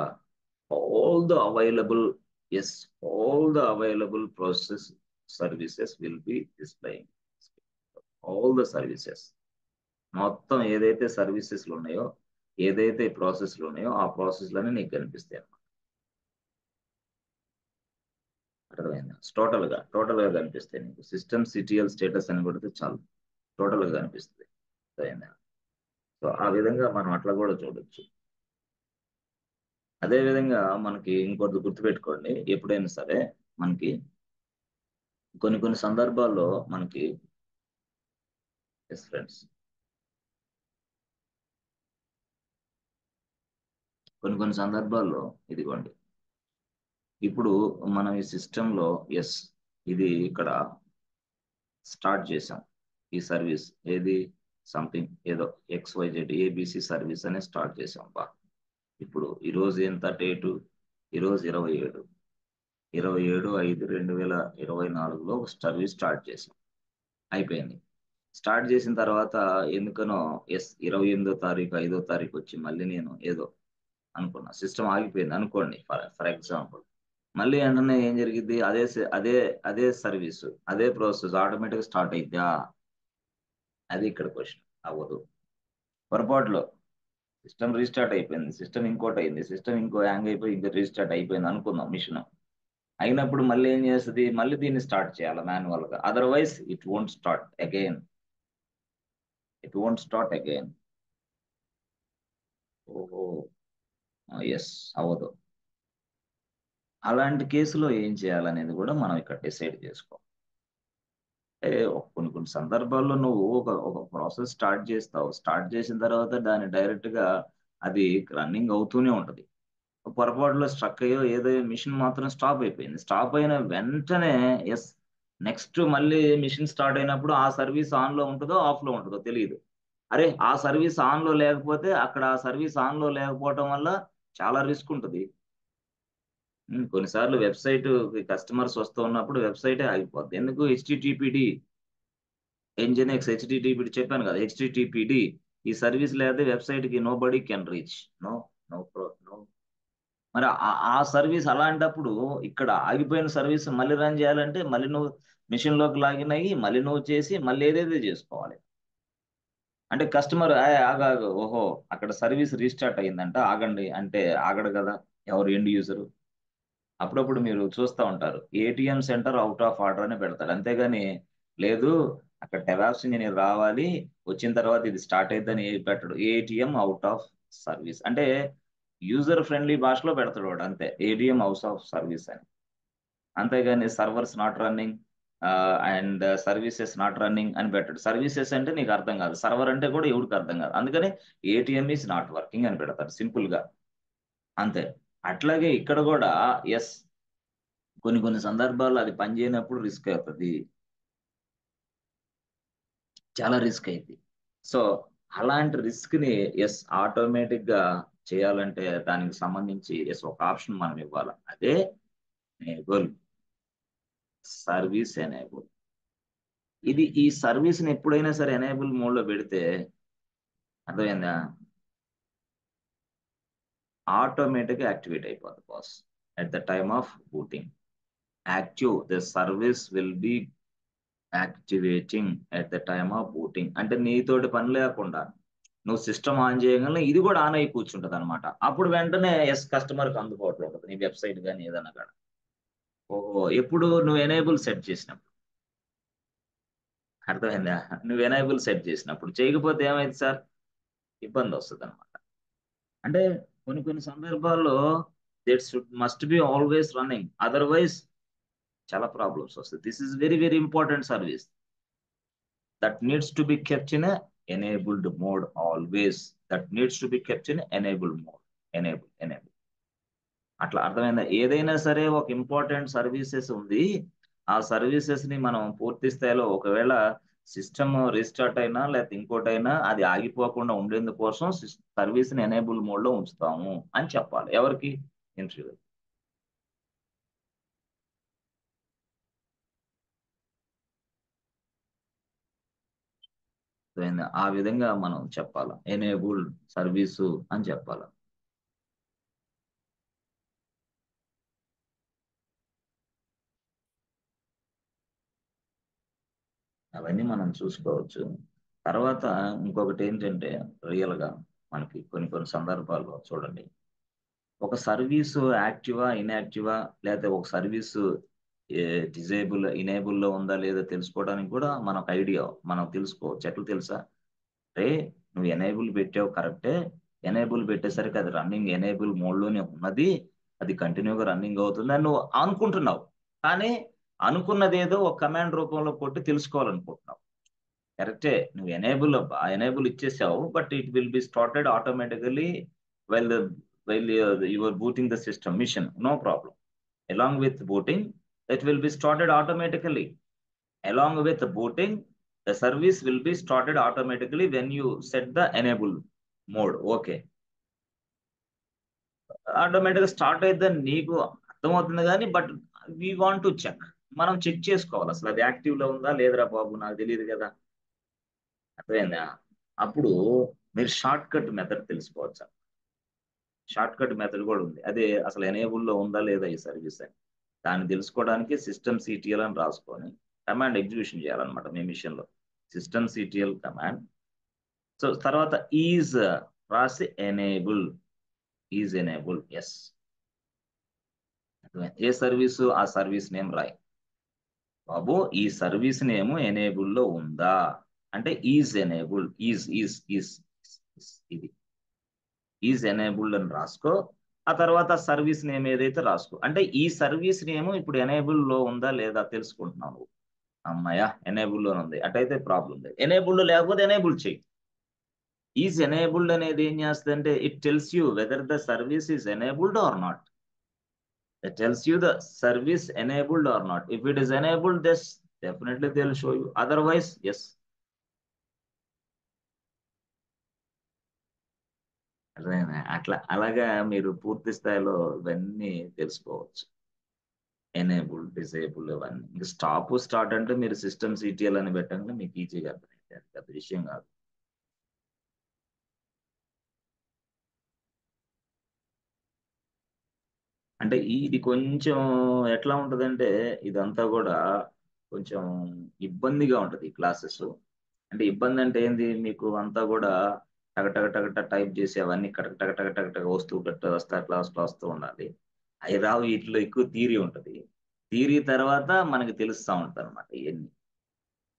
all the available, yes all the available process services will be displaying. All the services, మొత్తం ఏదైతే సర్వీసెస్లు ఉన్నాయో, ఏదైతే ప్రాసెస్లు ఉన్నాయో ఆ ప్రాసెస్లన్నీ నీకు కనిపిస్తాయి అన్నమాట. అర్థమైందా? టోటల్ గా కనిపిస్తాయి నీకు. సిస్టమ్ సిటిఎల్ స్టేటస్ అని కొడితే చాలు, టోటల్ గా కనిపిస్తుంది. అర్థమైందా? సో ఆ విధంగా మనం అట్లా కూడా చూడొచ్చు. అదే విధంగా మనకి ఇంకోటి గుర్తుపెట్టుకోండి, ఎప్పుడైనా సరే మనకి కొన్ని సందర్భాల్లో మనకి, ఎస్ ఫ్రెండ్స్, కొన్ని సందర్భాల్లో ఇదిగోండి, ఇప్పుడు మనం ఈ సిస్టంలో ఎస్ ఇది ఇక్కడ స్టార్ట్ చేసాం, ఈ సర్వీస్ ఏది సంథింగ్ ఏదో XYZ ABC సర్వీస్ అనే స్టార్ట్ చేసాం బా. ఇప్పుడు ఈరోజు ఎంత డేటు? ఈరోజు 27/5/2024లో ఒక సర్వీస్ స్టార్ట్ చేసాం. అయిపోయింది. స్టార్ట్ చేసిన తర్వాత ఎందుకనో 28వ తారీఖు 5వ తారీఖు వచ్చి మళ్ళీ నేను ఏదో అనుకున్నా, సిస్టమ్ ఆగిపోయింది అనుకోండి, ఫర్ ఎగ్జాంపుల్. మళ్ళీ వెంటనే ఏం జరిగింది? అదే సర్వీస్, అదే ప్రాసెస్ ఆటోమేటిక్గా స్టార్ట్ అయిద్దా? అది ఇక్కడ క్వశ్చన్. అవ్వదు. పొరపాటులో సిస్టమ్ రీస్టార్ట్ అయిపోయింది, సిస్టమ్ ఇంకోటి అయింది, సిస్టమ్ ఇంకో హ్యాంగ్ అయిపోయి ఇంకా రీస్టార్ట్ అయిపోయింది అనుకుందాం. మిషన్ అయినప్పుడు మళ్ళీ ఏం చేస్తుంది? మళ్ళీ దీన్ని స్టార్ట్ చేయాలి మాన్యువల్ గా, otherwise it won't start again. ఓహో, ఎస్, అవ్వదు. అలాంటి కేసులో ఏం చేయాలనేది కూడా మనం ఇక్కడ డిసైడ్ చేసుకోవాలి. కొన్ని కొన్ని సందర్భాల్లో నువ్వు ఒక ప్రాసెస్ స్టార్ట్ చేస్తావు, స్టార్ట్ చేసిన తర్వాత దాన్ని డైరెక్ట్ గా అది రన్నింగ్ అవుతూనే ఉంటది. పొరపాటులో స్ట్రక్ అయ్యో ఏదో మిషన్ మాత్రం స్టాప్ అయిపోయింది. స్టాప్ అయిన వెంటనే ఎస్, నెక్స్ట్ మళ్ళీ మిషన్ స్టార్ట్ అయినప్పుడు ఆ సర్వీస్ ఆన్ లో ఉంటుందో ఆఫ్ లో ఉంటుందో తెలియదు. అరే, ఆ సర్వీస్ ఆన్ లో లేకపోతే అక్కడ ఆ సర్వీస్ ఆన్ లో లేకపోవటం వల్ల చాలా రిస్క్ ఉంటుంది. కొన్నిసార్లు వెబ్సైట్ కస్టమర్స్ వస్తూ ఉన్నప్పుడు వెబ్సైటే ఆగిపోద్ది. ఎందుకు? హెచ్టిటిపిడి ఎన్జిన్ఎక్స్ హెచ్టిటిపిడి చెప్పాను కదా, హెచ్టిటిపిడి ఈ సర్వీస్ లేదా వెబ్సైట్ కి nobody can reach. No no no. మరి ఆ సర్వీస్ అలాంటప్పుడు ఇక్కడ ఆగిపోయిన సర్వీస్ మళ్ళీ రన్ చేయాలంటే మళ్ళీ నువ్వు మిషన్ లోకి లాగిన్ అయ్యి మళ్ళీ నువ్వు చేసి మళ్ళీ ఏదేదో చేసుకోవాలి. అంటే కస్టమర్ ఆగాగు, ఓహో అక్కడ సర్వీస్ రీస్టార్ట్ అయ్యిందంట, ఆగండి అంటే ఆగడు కదా ఎవరు, ఎండ్ యూజరు. అప్పుడప్పుడు మీరు చూస్తూ ఉంటారు, ATM centre out of order అని పెడతాడు, అంతేగాని లేదు అక్కడ టెవాప్స్ ఇంజనీర్ రావాలి, వచ్చిన తర్వాత ఇది స్టార్ట్ అయిద్దని పెట్టడు. ఏటీఎం అవుట్ ఆఫ్ సర్వీస్ అంటే యూజర్ ఫ్రెండ్లీ భాషలో పెడతాడు వాడు, అంతే, ఏటీఎం అవుట్ ఆఫ్ సర్వీస్ అని. అంతేగాని servers not running and services not running అని పెట్టాడు. సర్వీసెస్ అంటే నీకు అర్థం కాదు, సర్వర్ అంటే కూడా ఎవరికి అర్థం కాదు, అందుకని ఏటీఎం ఈజ్ నాట్ వర్కింగ్ అని పెడతాడు సింపుల్ గా, అంతే. అట్లాగే ఇక్కడ కూడా ఎస్, కొన్ని కొన్ని సందర్భాల్లో అది పనిచేయనప్పుడు రిస్క్ అవుతుంది, చాలా రిస్క్ అయింది. సో అలాంటి రిస్క్ ని ఎస్ ఆటోమేటిక్ గా చేయాలంటే దానికి సంబంధించి ఎస్ ఒక ఆప్షన్ మనం ఇవ్వాలి, అదే ఎనేబుల్, సర్వీస్ ఎనేబుల్. ఈ సర్వీస్ ని ఎప్పుడైనా సరే ఎనేబుల్ మోడ్ లో పెడితే అర్థమైందా, ఆటోమేటిక్ గా యాక్టివేట్ అయిపోతుంది boss. At the time of booting active, the service will B activating at the time of booting. అంటే నీతోటి పని లేకుండా నువ్వు సిస్టమ్ ఆన్ చేయగలనే ఇది కూడా ఆన్ అయి కూర్చుంటది అనమాట. అప్పుడు వెంటనే ఎస్ కస్టమర్కి అందుబాటులో ఉంటుంది నీ వెబ్సైట్ కానీ ఏదైనా కానీ. ఓహో, ఎప్పుడు నువ్వు ఎనేబుల్ సెట్ చేసినప్పుడు, అర్థమైందా? నువ్వు ఎనేబుల్ సెట్ చేసినప్పుడు, చేయకపోతే ఏమైంది సార్, ఇబ్బంది వస్తుంది అనమాట. అంటే కొన్ని కొన్ని సందర్భాల్లో that must be always running, otherwise చాలా ప్రాబ్లమ్స్ వస్తాయి. This is very very important service that needs to be kept in a enabled mode always. That needs to be kept in enabled mode. Enable. అట్లా అర్థమైందా? ఏదైనా సరే ఒక important services ఉంది, ఆ services ని మనం పూర్తి స్థాయిలో ఒకవేళ సిస్టమ్ రీస్టార్ట్ అయినా లేకపోతే ఇంకోటైనా అది ఆగిపోకుండా ఉండేందుకోసం సర్వీస్ ని ఎనేబుల్ మోడ్ లో ఉంచుతాము అని చెప్పాలి. ఎవరికి? ఇంటర్వ్యూ. ఆ విధంగా మనం చెప్పాలి, ఎనేబుల్ సర్వీసు అని చెప్పాలి. అవన్నీ మనం చూసుకోవచ్చు. తర్వాత ఇంకొకటి ఏంటంటే రియల్ గా మనకి కొన్ని కొన్ని సందర్భాల్లో చూడండి, ఒక సర్వీసు యాక్టివా ఇన్యాక్టివా లేకపోతే ఒక సర్వీసు ఇనేబుల్ లో ఉందా లేదా తెలుసుకోవడానికి కూడా మనకు ఐడియా మనం తెలుసుకోవచ్చు. ఎట్లా తెలుసా? అంటే నువ్వు ఎనేబుల్ పెట్టావు కరెక్టే, ఎనేబుల్ పెట్టేసరికి అది రన్నింగ్ ఎనేబుల్ మోడ్ లోనే ఉన్నది, అది కంటిన్యూగా రన్నింగ్ అవుతుంది అని నువ్వు అనుకుంటున్నావు. కానీ అనుకున్నది ఏదో ఒక కమాండ్ రూపంలో కొట్టి తెలుసుకోవాలనుకుంటున్నావు. కరెక్టే, నువ్వు ఎనేబుల్ ఇచ్చేసావు, but it will be started automatically well well your booting the system machine, no problem. along with booting it will be started automatically. Along with booting the service will be started automatically when you set the enable mode. Okay, ఆటోమేటిక్గా start అయిద్దని నీకు అర్థమవుతుంది కానీ but we want to check. మనం check చేసుకోవాలి అసలు అది యాక్టివ్లో ఉందా లేదురా బాబు నాకు తెలియదు కదా. అర్థమైందా? అప్పుడు మీరు షార్ట్ కట్ మెథడ్ తెలుసుకోవచ్చు. షార్ట్ కట్ మెథడ్ కూడా ఉంది. అదే అసలు ఎనేబుల్లో ఉందా లేదా ఈ సర్వీస్ అని. దాన్ని తెలుసుకోవడానికి సిస్టమ్ సిటిఎల్ అని రాసుకొని కమాండ్ ఎగ్జిక్యూషన్ చేయాలన్నమాట మీ మిషన్లో. System CTL command. సో తర్వాత ఈజ్ రాసి ఎనేబుల్. Is enable yes. ఏ సర్వీసు ఆ సర్వీస్ నేమ్ రాయి బాబు. ఈ సర్వీస్ నేమ్ ఎనేబుల్లో ఉందా అంటే ఈజ్ ఎనేబుల్. ఈజ్ ఇది ఈజ్ ఎనేబుల్డ్ అని రాసుకో. ఆ తర్వాత సర్వీస్ నేమ్ ఏదైతే రాసుకో. అంటే ఈ సర్వీస్ నేమ్ ఇప్పుడు ఎనేబుల్ లో ఉందా లేదా తెలుసుకుంటున్నావు. అమ్మాయ ఎనేబుల్లో ఉంది అటైతే ప్రాబ్లం లేదు. ఎనేబుల్ లేకపోతే ఎనేబుల్ చెయ్యి. ఈజ్ ఎనేబుల్డ్ అనేది ఏం చేస్తుంది అంటే it tells you whether the service is enabled or not. It tells you the service enabled or not. If it is enabled, this definitely they will show you. Otherwise, yes. అట్లా అలాగా మీరు పూర్తి స్థాయిలో ఇవన్నీ తెలుసుకోవచ్చు. ఎనేబుల్, డిసేబుల్ ఇవన్నీ. ఇంకా start అంటే మీరు సిస్టమ్ సిటిఎల్ అని పెట్టండి మీకు ఈజీగా అర్థమైంది. అది పెద్ద విషయం కాదు. అంటే ఇది కొంచెం ఎట్లా ఉంటదంటే ఇదంతా కూడా కొంచెం ఇబ్బందిగా ఉంటది ఈ క్లాసెస్. అంటే ఇబ్బంది అంటే ఏంది మీకు అంతా కూడా టగ టైప్ చేసి అవన్నీ టగ వస్తూ వస్తా క్లాస్లో వస్తూ ఉండాలి. అవి రావు. వీటిలో ఎక్కువ థియరీ ఉంటది. థియరీ తర్వాత మనకి తెలుస్తూ ఉంటుంది అనమాట. ఇవన్నీ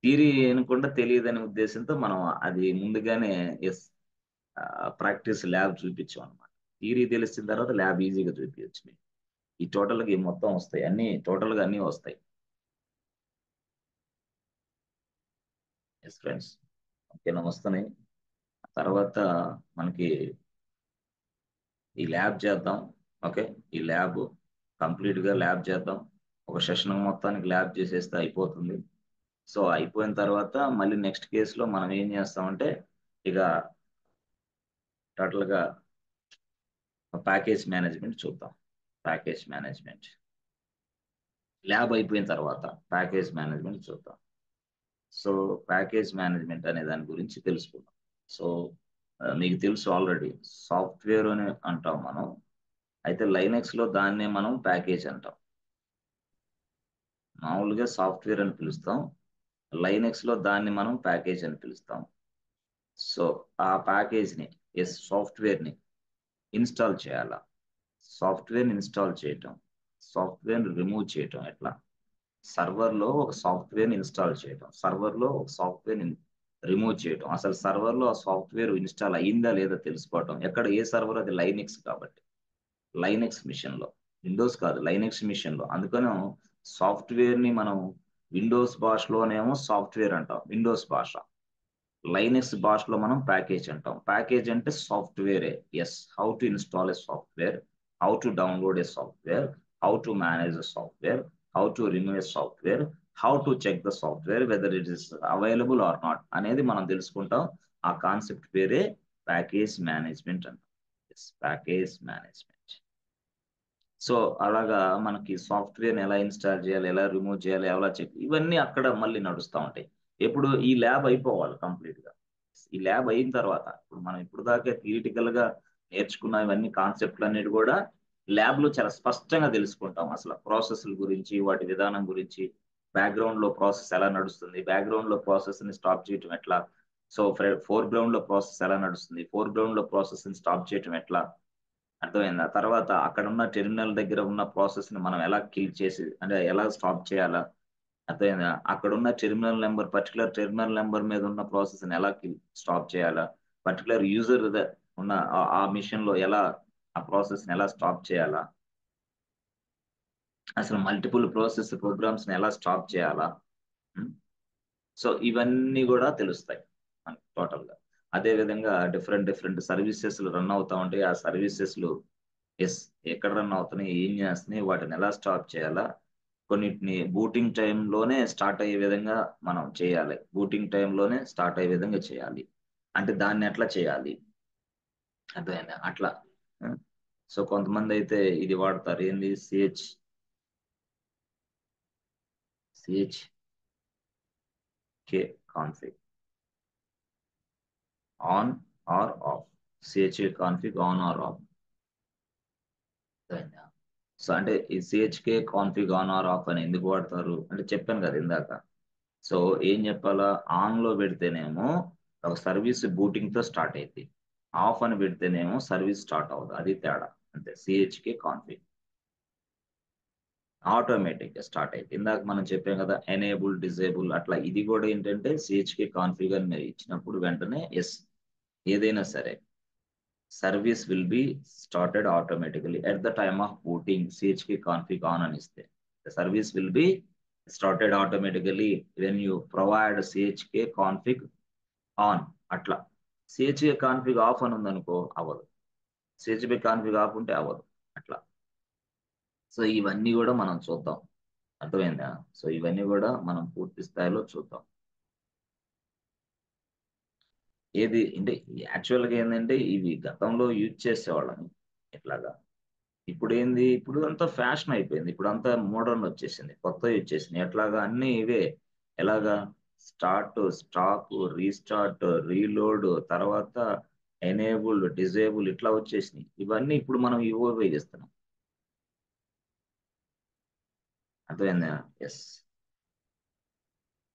థియరీ అనుకుంటే తెలియదనే ఉద్దేశంతో మనం అది ముందుగానే ఎస్ ప్రాక్టీస్ ల్యాబ్ చూపించాం అనమాట. థియరీ తెలిసిన తర్వాత ల్యాబ్ ఈజీగా చూపించచ్చు మీకు. ఈ టోటల్గా మొత్తం వస్తాయి అన్ని, టోటల్గా అన్నీ వస్తాయి. ఎస్ ఫ్రెండ్స్, ఓకేనా? వస్తున్నాయి. తర్వాత మనకి ఈ ల్యాబ్ చేద్దాం. ఓకే, ఈ ల్యాబ్ కంప్లీట్గా ల్యాబ్ చేద్దాం. ఒక సెషన్ మొత్తానికి ల్యాబ్ చేసేస్తే అయిపోతుంది. సో అయిపోయిన తర్వాత మళ్ళీ నెక్స్ట్ కేసులో మనం ఏం చేస్తామంటే ఇక టోటల్గా ప్యాకేజ్ మేనేజ్మెంట్ చూద్దాం. ప్యాకేజ్ మేనేజ్మెంట్ ల్యాబ్ అయిపోయిన తర్వాత ప్యాకేజ్ మేనేజ్మెంట్ చూద్దాం. సో ప్యాకేజ్ మేనేజ్మెంట్ అనే దాని గురించి తెలుసుకుందాం. సో మీకు తెలుసు ఆల్రెడీ సాఫ్ట్వేర్ అని అంటాం మనం. అయితే లైనెక్స్లో దాన్నే మనం ప్యాకేజ్ అంటాం. మామూలుగా సాఫ్ట్వేర్ అని పిలుస్తాం. లైనెక్స్లో దాన్ని మనం ప్యాకేజ్ అని పిలుస్తాం. సో ఆ ప్యాకేజ్ని సాఫ్ట్వేర్ని ఇన్స్టాల్ చేయాలా. సాఫ్ట్వేర్ని ఇన్స్టాల్ చేయటం, సాఫ్ట్వేర్ని రిమూవ్ చేయటం. ఎట్లా? సర్వర్లో ఒక సాఫ్ట్వేర్ని ఇన్స్టాల్ చేయటం, సర్వర్లో ఒక సాఫ్ట్వేర్ని రిమూవ్ చేయటం, అసలు సర్వర్లో ఆ సాఫ్ట్వేర్ ఇన్స్టాల్ అయ్యిందా లేదా తెలుసుకోవటం. ఎక్కడ ఏ సర్వర్? అది లైనెక్స్ కాబట్టి లైనెక్స్ మిషన్లో, విండోస్ కాదు లైనెక్స్ మిషన్లో. అందుకనే సాఫ్ట్వేర్ని మనం విండోస్ భాషలోనేమో సాఫ్ట్వేర్ అంటాం విండోస్ భాష. లైనెక్స్ భాషలో మనం ప్యాకేజ్ అంటాం. ప్యాకేజ్ అంటే సాఫ్ట్వేరే. Yes, how to install a software, how to download a software, how to manage a software, how to remove a software, how to check the software whether it is available or not అనేది మనం తెలుసుకుంటాం. ఆ concept పేరే package management అంటాం. Yes, package management. So అలాగా మనకి సాఫ్ట్వేర్ని ఎలా ఇన్స్టాల్ చేయాలి, ఎలా రిమూవ్ చేయాలి, ఎలా చెక్, ఇవన్నీ అక్కడ మళ్ళీ నడుస్తూ ఉంటాయి. ఎప్పుడు ఈ ల్యాబ్ అయిపోవాలి కంప్లీట్గా. ఈ ల్యాబ్ అయిన తర్వాత ఇప్పుడు మనం ఇప్పుడు దాకా థియరిటికల్ గా నేర్చుకున్న ఇవన్నీ కాన్సెప్ట్లు అన్నిటి కూడా ల్యాబ్లో చాలా స్పష్టంగా తెలుసుకుంటాం. అసలు ప్రాసెస్ల గురించి, వాటి విధానం గురించి, బ్యాక్గ్రౌండ్ లో ప్రాసెస్ ఎలా నడుస్తుంది, బ్యాక్గ్రౌండ్ లో ప్రాసెస్ ని స్టాప్ చేయటం ఎట్లా, సో ఫోర్ గ్రౌండ్ లో ప్రాసెస్ ఎలా నడుస్తుంది, ఫోర్ గ్రౌండ్ లో ప్రాసెస్ ని స్టాప్ చేయటం ఎట్లా, అర్థమైందా? తర్వాత అక్కడ ఉన్న టెర్మినల్ దగ్గర ఉన్న ప్రాసెస్ ని మనం ఎలా కిల్ చేసి అంటే ఎలా స్టాప్ చేయాలా, అర్థమైందా? అక్కడ ఉన్న terminal number, particular terminal number మీద ఉన్న ప్రాసెస్ ని ఎలా స్టాప్ చేయాలా, పర్టికులర్ యూజర్ ఉన్న ఆ మిషన్ లో ఎలా ఆ ప్రాసెస్ ని ఎలా స్టాప్ చేయాలా, అసలు మల్టిపుల్ ప్రాసెస్ ప్రోగ్రామ్స్ ని ఎలా స్టాప్ చేయాలా. సో ఇవన్నీ కూడా తెలుస్తాయి మనకి టోటల్ గా. అదే విధంగా డిఫరెంట్ సర్వీసెస్ రన్ అవుతా ఉంటాయి. ఆ సర్వీసెస్లు ఎక్కడ రన్ అవుతున్నాయి, ఏం చేస్తున్నాయి, వాటిని ఎలా స్టాప్ చేయాలా, కొన్నిటిని బూటింగ్ టైంలోనే స్టార్ట్ అయ్యే విధంగా మనం చేయాలి. బూటింగ్ టైంలోనే స్టార్ట్ అయ్యే విధంగా చేయాలి. అంటే దాన్ని ఎట్లా చేయాలి, అర్థమైందా? అట్లా సో కొంతమంది అయితే ఇది వాడతారు, ఏంది CHK config on or off. CHK config on or off. So అంటే ఈ CHK config on or off అని ఎందుకు వాడతారు అంటే చెప్పాను కదా ఇందాక. సో ఏం చెప్పాలా, ఆన్ లో పెడితేనేమో ఒక సర్వీస్ బూటింగ్ తో స్టార్ట్ అయింది, ఆఫ్ అని పెడితేనేమో సర్వీస్ స్టార్ట్ అవుతుంది, అది తేడా అంతే. CHK కాన్ఫిగ్ ఆటోమేటిక్ గా స్టార్ట్ అయింది. ఇందాక మనం చెప్పాం కదా ఎనేబుల్ డిజేబుల్, అట్లా ఇది కూడా ఏంటంటే CHK కాన్ఫిగ్ అని మీరు ఇచ్చినప్పుడు వెంటనే ఎస్, ఏదైనా సరే service will be started automatically at the time of booting. CHK config on అని ఇస్తే the service will be started automatically when you provide CHK config on. అట్లా CHK కాన్ఫిగ్ ఆఫ్ అని ఉందనుకో అవ్వదు, CHK కాన్ఫిగ్ ఆఫ్ ఉంటే అవ్వదు అట్లా. So ఇవన్నీ కూడా మనం చూద్దాం, అర్థమైందా? సో ఇవన్నీ కూడా మనం పూర్తి స్థాయిలో చూద్దాం. ఏది అంటే యాక్చువల్గా ఏంటంటే ఇవి గతంలో యూజ్ చేసేవాళ్ళని ఇట్లాగా. ఇప్పుడు ఏంది, ఇప్పుడు అంతా ఫ్యాషన్ అయిపోయింది, ఇప్పుడు అంతా మోడర్న్ వచ్చేసింది, కొత్త వచ్చేసింది. ఎట్లాగా అన్ని ఇవే. ఎలాగా, స్టార్ట్, స్టాప్, రీస్టార్ట్, రీలోడ్, తర్వాత ఎనేబుల్, డిజేబుల్, ఇట్లా వచ్చేసినాయి. ఇవన్నీ ఇప్పుడు మనం ఇవి ఉపయోగిస్తున్నాం, అర్థమైందా? Yes.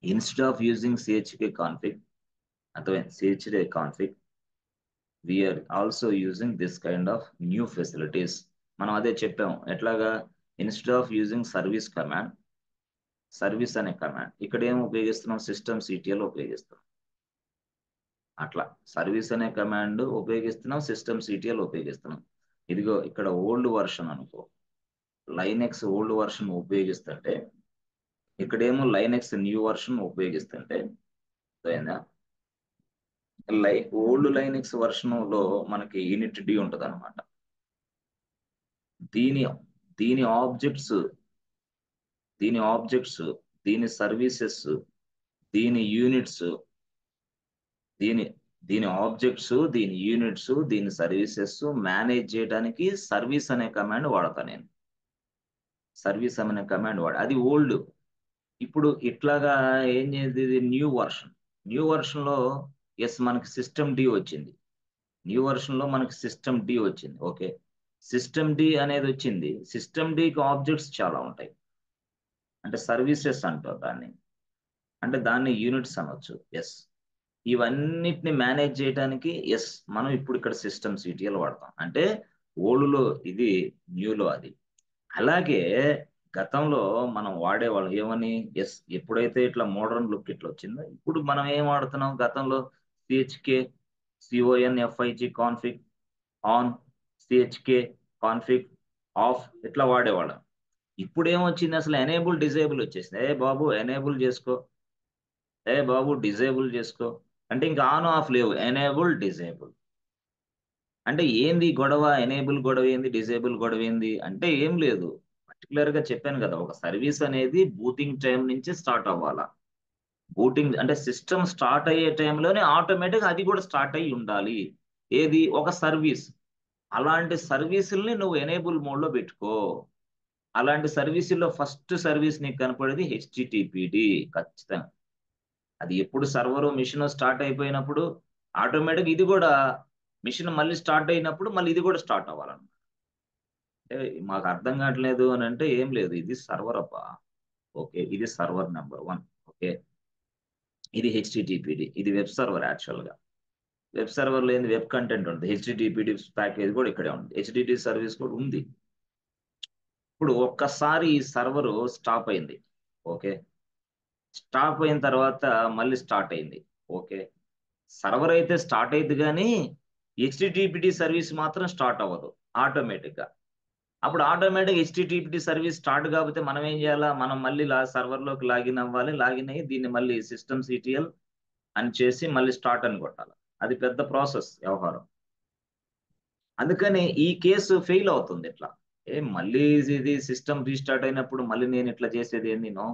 Instead of using CHK config, అర్థమైంది, CHK config we are also using this kind of new facilities. మనం అదే చెప్పాం ఎట్లాగా, instead of using service command, service అనే కమాండ్ ఇక్కడ ఏం ఉపయోగిస్తున్నాం, సిస్టమ్ CTL ఉపయోగిస్తున్నాం. అట్లా సర్వీస్ అనే కమాండ్ ఉపయోగిస్తున్నాం, సిస్టమ్ CTL ఉపయోగిస్తున్నాం. ఇదిగో ఇక్కడ ఓల్డ్ వర్షన్ అనుకో, లైనెక్స్ ఓల్డ్ వర్షన్ ఉపయోగిస్తుంటే, ఇక్కడేమో లైనెక్స్ న్యూ వర్షన్ ఉపయోగిస్తుంటే, ఓల్డ్ లైనెక్స్ వర్షన్ లో మనకి యూనిట్ డి ఉంటది అనమాట. దీని దీని ఆబ్జెక్ట్స్ దీని ఆబ్జెక్ట్స్ దీని సర్వీసెస్, దీని యూనిట్స్, దీని దీని ఆబ్జెక్ట్స్, దీని యూనిట్స్, దీని సర్వీసెస్ మేనేజ్ చేయడానికి సర్వీస్ అనే కమాండ్ వాడతా నేను. సర్వీస్ అనే కమాండ్ అది ఓల్డ్. ఇప్పుడు ఇట్లాగా ఏం చేసేది, న్యూ వర్షన్. న్యూ వర్షన్ లో ఎస్ మనకి సిస్టమ్ డి వచ్చింది, న్యూ వర్షన్ లో మనకి సిస్టమ్ డి వచ్చింది. ఓకే, సిస్టమ్ డి అనేది వచ్చింది. సిస్టమ్ డికి ఆబ్జెక్ట్స్ చాలా ఉంటాయి, అంటే సర్వీసెస్ అంటారు దాన్ని, అంటే దాన్ని యూనిట్స్ అనొచ్చు. ఎస్, ఇవన్నిటిని మేనేజ్ చేయడానికి ఎస్ మనం ఇప్పుడు ఇక్కడ సిస్టమ్ CTL వాడతాం. అంటే ఓల్డ్లో ఇది, న్యూలో అది. అలాగే గతంలో మనం వాడేవాళ్ళం ఏమని, ఎస్ ఎప్పుడైతే ఇట్లా మోడర్న్ లుక్ ఇట్లా వచ్చిందో ఇప్పుడు మనం ఏం వాడుతున్నాం, గతంలో CHK CONFIG config on, CHK config of, ఇట్లా వాడేవాళ్ళం. ఇప్పుడు ఏమొచ్చింది, అసలు ఎనేబుల్ డిజేబుల్ వచ్చేసింది. ఏ బాబు ఎనేబుల్ చేసుకో, ఏ బాబు డిజేబుల్ చేసుకో, అంటే ఇంకా ఆన్ ఆఫ్ లేవు, ఎనేబుల్ డిజేబుల్. అంటే ఏంది గొడవ, ఎనేబుల్ గొడవ ఏంది, డిజేబుల్ గొడవ ఏంది అంటే ఏం లేదు. పర్టికులర్ గా చెప్పాను కదా, ఒక సర్వీస్ అనేది బూటింగ్ టైం నుంచి స్టార్ట్ అవ్వాలా. బూటింగ్ అంటే సిస్టమ్ స్టార్ట్ అయ్యే టైంలోనే ఆటోమేటిక్ అది కూడా స్టార్ట్ అయ్యి ఉండాలి. ఏది, ఒక సర్వీస్. అలాంటి సర్వీసుల్ని నువ్వు ఎనేబుల్ మోడ్ లో పెట్టుకో. అలాంటి సర్వీసుల్లో ఫస్ట్ సర్వీస్ నీకు కనపడేది HTTPD ఖచ్చితంగా. అది ఎప్పుడు సర్వర్ మిషన్ స్టార్ట్ అయిపోయినప్పుడు ఆటోమేటిక్ ఇది కూడా, మిషన్ మళ్ళీ స్టార్ట్ అయినప్పుడు మళ్ళీ ఇది కూడా స్టార్ట్ అవ్వాలన్నమాట. అంటే మాకు అర్థం కావట్లేదు అని అంటే ఏం లేదు, ఇది సర్వర్ అబ్బా. ఓకే, ఇది సర్వర్ నెంబర్ 1. ఓకే, ఇది HTTPD, ఇది వెబ్ సర్వర్. యాక్చువల్ గా వెబ్ సర్వర్ లేని వెబ్ కంటెంట్ ఉంటుంది, HTTPD ప్యాకేజ్ కూడా ఇక్కడే ఉంది, HTTP సర్వీస్ కూడా ఉంది. ఇప్పుడు ఒక్కసారి ఈ సర్వర్ స్టాప్ అయింది, ఓకే, స్టాప్ అయిన తర్వాత మళ్ళీ స్టార్ట్ అయింది. ఓకే, సర్వర్ అయితే స్టార్ట్ అయింది కానీ HTTPD సర్వీస్ మాత్రం స్టార్ట్ అవ్వదు ఆటోమేటిక్ గా. అప్పుడు ఆటోమేటిక్ HTTPD సర్వీస్ స్టార్ట్ కాకపోతే మనం ఏం చేయాలా, మనం మళ్ళీ సర్వర్ లోకి లాగిన్ అవ్వాలి, లాగిన్ అయ్యి దీన్ని మళ్ళీ సిస్టమ్ CTL అని చేసి మళ్ళీ స్టార్ట్ అని కొట్టాలి. అది పెద్ద ప్రాసెస్ వ్యవహారం. అందుకని ఈ కేసు ఫెయిల్ అవుతుంది ఇట్లా. మళ్ళీ ఇది సిస్టమ్ రీస్టార్ట్ అయినప్పుడు మళ్ళీ నేను ఇట్లా చేసేది ఏంది, నో,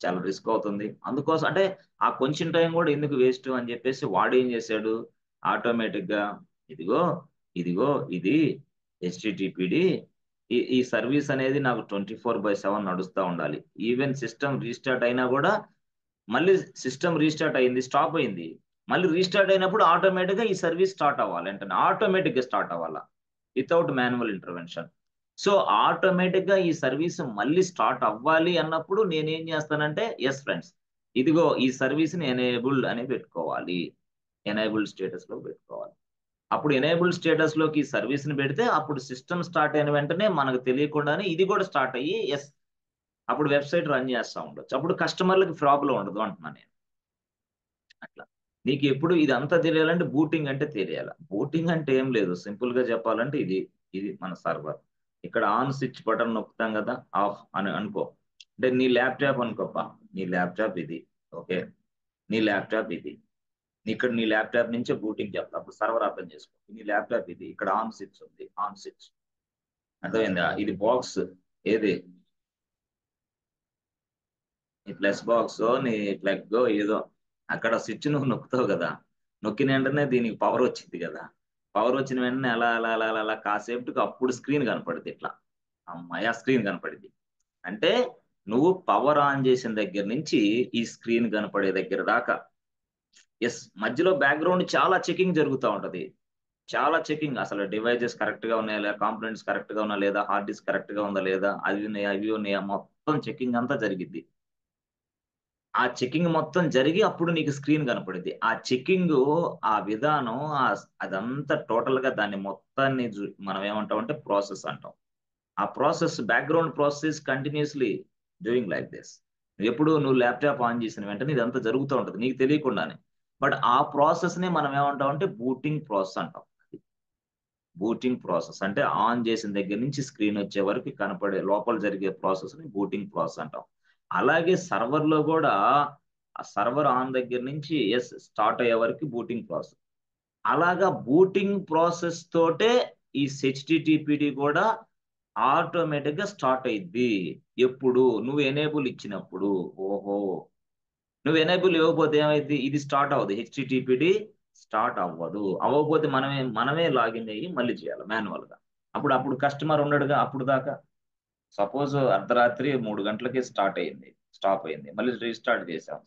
చాలా రిస్క్ అవుతుంది. అందుకోసం అంటే ఆ కొంచెం టైం కూడా ఎందుకు వేస్ట్ అని చెప్పేసి వాడు ఏం చేశాడు, ఆటోమేటిక్ గా ఇదిగో ఇదిగో ఇది హెచ్టిటిపిడి ఈ సర్వీస్ అనేది నాకు 24/7 నడుస్తూ ఉండాలి. ఈవెన్ సిస్టమ్ రీస్టార్ట్ అయినా కూడా మళ్ళీ సిస్టమ్ రీస్టార్ట్ అయింది, స్టాప్ అయింది, మళ్ళీ రీస్టార్ట్ అయినప్పుడు ఆటోమేటిక్గా ఈ సర్వీస్ స్టార్ట్ అవ్వాలి అంటే ఆటోమేటిక్గా స్టార్ట్ అవ్వాలా వితౌట్ మాన్యువల్ ఇంటర్వెన్షన్. సో ఆటోమేటిక్గా ఈ సర్వీస్ మళ్ళీ స్టార్ట్ అవ్వాలి అన్నప్పుడు నేనేం చేస్తానంటే ఎస్ ఫ్రెండ్స్, ఇదిగో ఈ సర్వీస్ని ఎనేబుల్డ్ అని పెట్టుకోవాలి, ఎనేబుల్డ్ స్టేటస్లో పెట్టుకోవాలి. అప్పుడు ఎనేబుల్ స్టేటస్ లోకి సర్వీస్ ని పెడితే అప్పుడు సిస్టమ్ స్టార్ట్ అయిన వెంటనే మనకు తెలియకుండానే ఇది కూడా స్టార్ట్ అయ్యి ఎస్ అప్పుడు వెబ్సైట్ రన్ చేస్తూ ఉండొచ్చు. అప్పుడు కస్టమర్లకి ప్రాబ్లం ఉండదు అంటున్నాను నేను. అట్లా నీకు ఎప్పుడు ఇది అంతా తెలియాలంటే బూటింగ్ అంటే తెలియాలి. బూటింగ్ అంటే ఏం లేదు, సింపుల్ గా చెప్పాలంటే ఇది ఇది మన సర్వర్. ఇక్కడ ఆన్ స్విచ్ బటన్ నొక్కుతాం కదా, ఆఫ్ అని అనుకో. అంటే నీ ల్యాప్టాప్ అనుకోపా, నీ ల్యాప్టాప్ ఇది, ఓకే, నీ ల్యాప్టాప్ ఇది, ఇక్కడ నీ ల్యాప్టాప్ నుంచే బూటింగ్ చెప్తా, అప్పుడు సర్వర్ అర్థం చేసుకో. నీ ల్యాప్టాప్ ఇది, ఇక్కడ ఆన్ స్విచ్ ఉంది, ఆన్ స్విచ్ అర్థమైందా? ఇది బాక్స్ ఏది, నీ ప్లస్ బాక్స్, నీ ప్లగ్ ఏదో, అక్కడ స్విచ్ నువ్వు నొక్కుతావు కదా, నొక్కిన వెంటనే దీనికి పవర్ వచ్చింది కదా, పవర్ వచ్చిన వెంటనే అలా అలా అలా అలా అలా కాసేపుకి అప్పుడు స్క్రీన్ కనపడుద్ది, ఇట్లా అమ్మాయి స్క్రీన్ కనపడింది. అంటే నువ్వు పవర్ ఆన్ చేసిన దగ్గర నుంచి ఈ స్క్రీన్ కనపడే దగ్గర దాకా ఎస్ మధ్యలో బ్యాక్గ్రౌండ్ చాలా చెకింగ్ జరుగుతూ ఉంటది. చాలా చెకింగ్, అసలు డివైజెస్ కరెక్ట్ గా ఉన్నాయా లేదా, కాంపోనెంట్స్ కరెక్ట్ గా ఉన్నా లేదా, హార్డ్ డిస్క్ కరెక్ట్ గా ఉందా లేదా, అవి ఉన్నాయా ఇవి ఉన్నాయా, మొత్తం చెకింగ్ అంతా జరిగిద్ది. ఆ చెకింగ్ మొత్తం జరిగి అప్పుడు నీకు స్క్రీన్ కనపడింది. ఆ చెకింగ్, ఆ విధానం, అదంతా టోటల్ గా దాన్ని మొత్తాన్ని మనం ఏమంటాం అంటే ప్రాసెస్ అంటాం. ఆ process, background process continuously doing like this. ఎప్పుడు నువ్వు ల్యాప్టాప్ ఆన్ చేసిన వెంటనే ఇదంతా జరుగుతూ ఉంటుంది నీకు తెలియకుండానే. బట్ ఆ ప్రాసెస్ ని మనం ఏమంటాం అంటే బూటింగ్ ప్రాసెస్ అంటాం. బూటింగ్ ప్రాసెస్ అంటే ఆన్ చేసిన దగ్గర నుంచి స్క్రీన్ వచ్చే వరకు కనపడే లోపల జరిగే ప్రాసెస్ ని బూటింగ్ ప్రాసెస్ అంటాం. అలాగే సర్వర్ లో కూడా ఆ సర్వర్ ఆన్ దగ్గర నుంచి ఎస్ స్టార్ట్ అయ్యే వరకు బూటింగ్ ప్రాసెస్. అలాగా బూటింగ్ ప్రాసెస్ తోటే ఈ హెచ్టిటిపిడి కూడా ఆటోమేటిక్ గా స్టార్ట్ అయ్యిద్ది. ఎప్పుడు నువ్వు ఎనేబుల్ ఇచ్చినప్పుడు. ఓహో, నువ్వు ఎనేబుల్ ఇవ్వకపోతే ఏమైంది, ఇది స్టార్ట్ అవ్వదు, హెచ్టిటిపిడి స్టార్ట్ అవ్వదు. అవ్వకపోతే మనమే లాగిన్ అయ్యి మళ్ళీ చేయాలి మాన్యువల్ గా. అప్పుడు అప్పుడు కస్టమర్ ఉండడుగా అప్పుడు దాకా. సపోజ్ అర్ధరాత్రి 3 గంటలకి స్టార్ట్ అయింది, స్టాప్ అయింది, మళ్ళీ రీస్టార్ట్ చేసాం.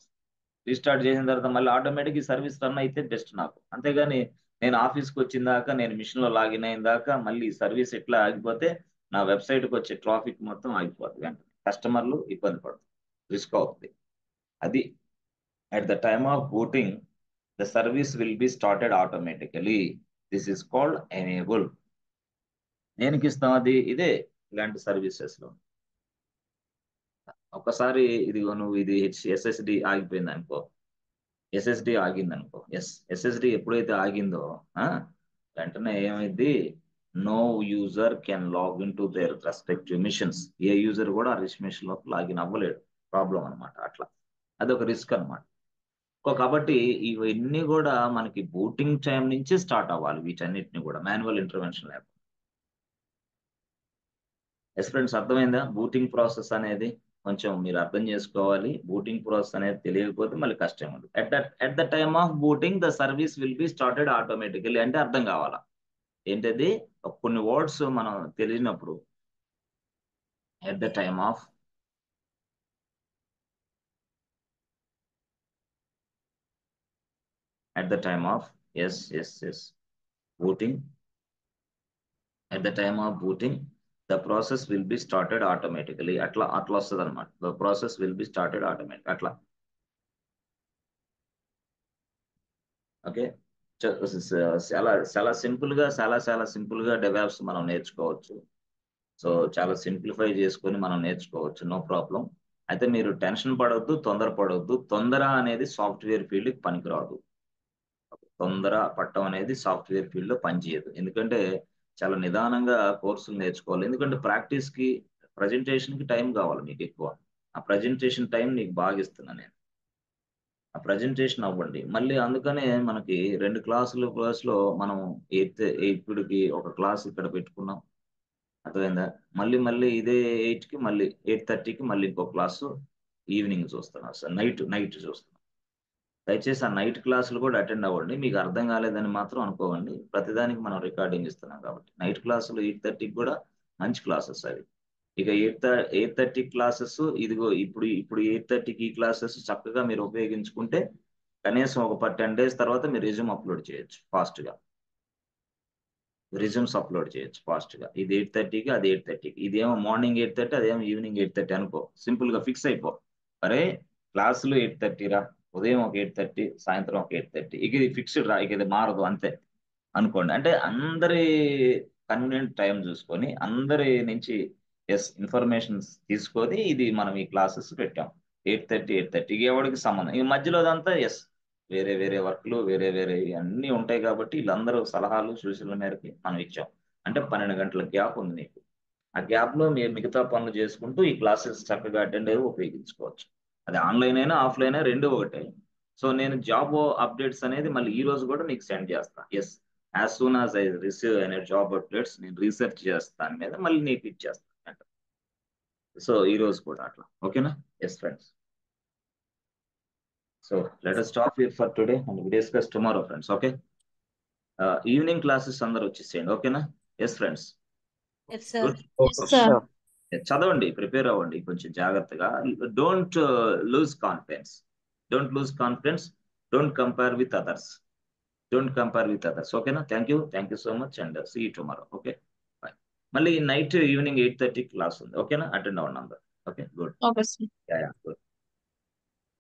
రీస్టార్ట్ చేసిన తర్వాత మళ్ళీ ఆటోమేటిక్ ఈ సర్వీస్ రన్ అయితే బెస్ట్ నాకు. అంతేగాని నేను ఆఫీస్కి వచ్చిన దాకా, నేను మిషన్ లో లాగిన్ అయిన దాకా మళ్ళీ సర్వీస్ ఎట్లా ఆగిపోతే నా వెబ్సైట్కి వచ్చే ట్రాఫిక్ మొత్తం ఆగిపోతుంది, వెంటనే కస్టమర్లు ఇబ్బంది పడుతుంది, రిస్క్ అవుతుంది. అది at the time of booting the service will be started automatically. This is called enable. దేనికి ఇస్తాం అది, ఇదే ఇలాంటి సర్వీసెస్ లో. ఒకసారి ఇది నువ్వు ఇది ఎస్ఎస్డి ఆగిపోయింది అనుకో, ఎస్ఎస్డి ఆగింది అనుకో, ఎస్ఎస్డి ఎప్పుడైతే ఆగిందో వెంటనే ఏమైంది, no user can log in to their respective machines. ఏ యూజర్ కూడా ఆ మిషన్ లో లాగిన్ అవ్వలేడు, ప్రాబ్లం అనమాట. అట్లా అదొక రిస్క్ అనమాట. కాబట్టి ఇవన్నీ కూడా మనకి బూటింగ్ టైం నుంచి స్టార్ట్ అవ్వాలి, వీటన్నిటిని కూడా మాన్యువల్ ఇంటర్వెన్షన్ లేకుండా. ఎస్ ఫ్రెండ్స్, అర్థమైందా? బూటింగ్ ప్రాసెస్ అనేది కొంచెం మీరు అర్థం చేసుకోవాలి. బూటింగ్ ప్రాసెస్ అనేది తెలియకపోతే మళ్ళీ కష్టం ఉంది. At the time of booting the service will be started automatically అంటే అర్థం కావాలా ఏంటది, కొన్ని వర్డ్స్ మనం తెలియనప్పుడు. ఎట్ ద టైమ్ ఆఫ్ ఎస్ booting, at the time of booting the process will be started automatically. అట్లా వస్తుంది అనమాట, the process will be started automatic అట్లా. ఓకే, చాలా చాలా సింపుల్ గా చాలా సింపుల్ గా డెవాప్స్ మనం నేర్చుకోవచ్చు. సో చాలా సింప్లిఫై చేసుకొని మనం నేర్చుకోవచ్చు, నో ప్రాబ్లం. అయితే మీరు టెన్షన్ పడవద్దు, తొందర పడవద్దు. తొందర అనేది సాఫ్ట్వేర్ ఫీల్డ్కి పనికిరాదు. తొందర పట్టడం అనేది సాఫ్ట్వేర్ ఫీల్డ్ లో పనిచేయదు. ఎందుకంటే చాలా నిదానంగా కోర్సులు నేర్చుకోవాలి. ఎందుకంటే ప్రాక్టీస్ కి, ప్రజెంటేషన్ కి టైం కావాలి మీకు ఎక్కువ. ఆ ప్రజెంటేషన్ టైం నీకు బాగా ఇస్తున్నా నేను. ఆ ప్రజెంటేషన్ అవ్వండి. మళ్ళీ అందుకనే మనకి 2 క్లాసులో మనం ఇప్పటికి ఒక క్లాస్ ఇక్కడ పెట్టుకున్నాం, అర్థమైందా? మళ్ళీ ఇదే 8కి మళ్ళీ 8:30కి మళ్ళీ ఇంకో క్లాసు ఈవినింగ్ చూస్తున్నాం సార్, నైట్ చూస్తున్నాం. దయచేసి ఆ నైట్ క్లాసులు కూడా అటెండ్ అవ్వండి. మీకు అర్థం కాలేదని మాత్రం అనుకోవండి. ప్రతిదానికి మనం రికార్డింగ్ ఇస్తున్నాం కాబట్టి నైట్ క్లాసులు 8:30కి కూడా మంచి క్లాసెస్ అవి. ఇక 8:30 క్లాసెస్ ఇదిగో ఇప్పుడు 8:30కి ఈ క్లాసెస్ చక్కగా మీరు ఉపయోగించుకుంటే కనీసం ఒక 10 days తర్వాత మీరు రెజ్యూమ్ అప్లోడ్ చేయొచ్చు ఫాస్ట్గా. రిజ్యూమ్స్ అప్లోడ్ చేయొచ్చు ఫాస్ట్గా. ఇది 8:30కి, అది 8:30కి, ఇదేమో మార్నింగ్ 8:30, అదేమో ఈవినింగ్ 8:30 అనుకో. సింపుల్గా ఫిక్స్ అయిపో. అరే క్లాసులు 8:30 రా, ఉదయం ఒక 8:30, సాయంత్రం ఒక 8:30, ఇక ఇది ఫిక్స్డ్ రా, ఇక ఇది మారదు అంతే అనుకోండి. అంటే అందరి కన్వీనియంట్ టైం చూసుకొని అందరి నుంచి ఇన్ఫర్మేషన్ తీసుకొని ఇది మనం ఈ క్లాసెస్ పెట్టాం. 8:30 ఎవరికి సంబంధం, ఈ మధ్యలో అదంతా వేరే వేరే వర్క్లు వేరే వేరే అన్నీ ఉంటాయి కాబట్టి వీళ్ళందరూ సలహాలు సూచనల మేరకి మనం ఇచ్చాం. అంటే 12 గంటల గ్యాప్ ఉంది నీకు. ఆ గ్యాప్ లో మీరు మిగతా పనులు చేసుకుంటూ ఈ క్లాసెస్ చక్కగా అటెండ్ అయ్యి ఉపయోగించుకోవచ్చు. అది ఆన్లైన్ అయినా ఆఫ్లైన్ అయినా రెండు ఒకటే. సో నేను జాబ్ అప్డేట్స్ అనేది మళ్ళీ ఈ రోజు కూడా నీకు సెండ్ చేస్తాను. As soon as I receive అనే జాబ్ అప్డేట్స్ నేను రీసెర్చ్ చేస్తాను మీద మళ్ళీ నీకు ఇచ్చేస్తాను. సో ఈ రోజు కూడా అట్లా, ఓకేనా? Friends. So let us stop here for today and we discuss tomorrow, friends. Okay. Evening classes అందరూ వచ్చేసేయండి, ఓకేనా? Friends. Yes, sir. Good. Yes, sir. చదవండి, ప్రిపేర్ అవ్వండి కొంచెం జాగ్రత్తగా. Don't lose confidence. Don't compare with others. ఓకేనా? Thank you so much and see you tomorrow. Okay, bye. మళ్ళీ night evening 8:30 class ఉంది, ఓకేనా? అటెండ్ అవ్వండి అందరు. Okay, good. Okay, sir. Good.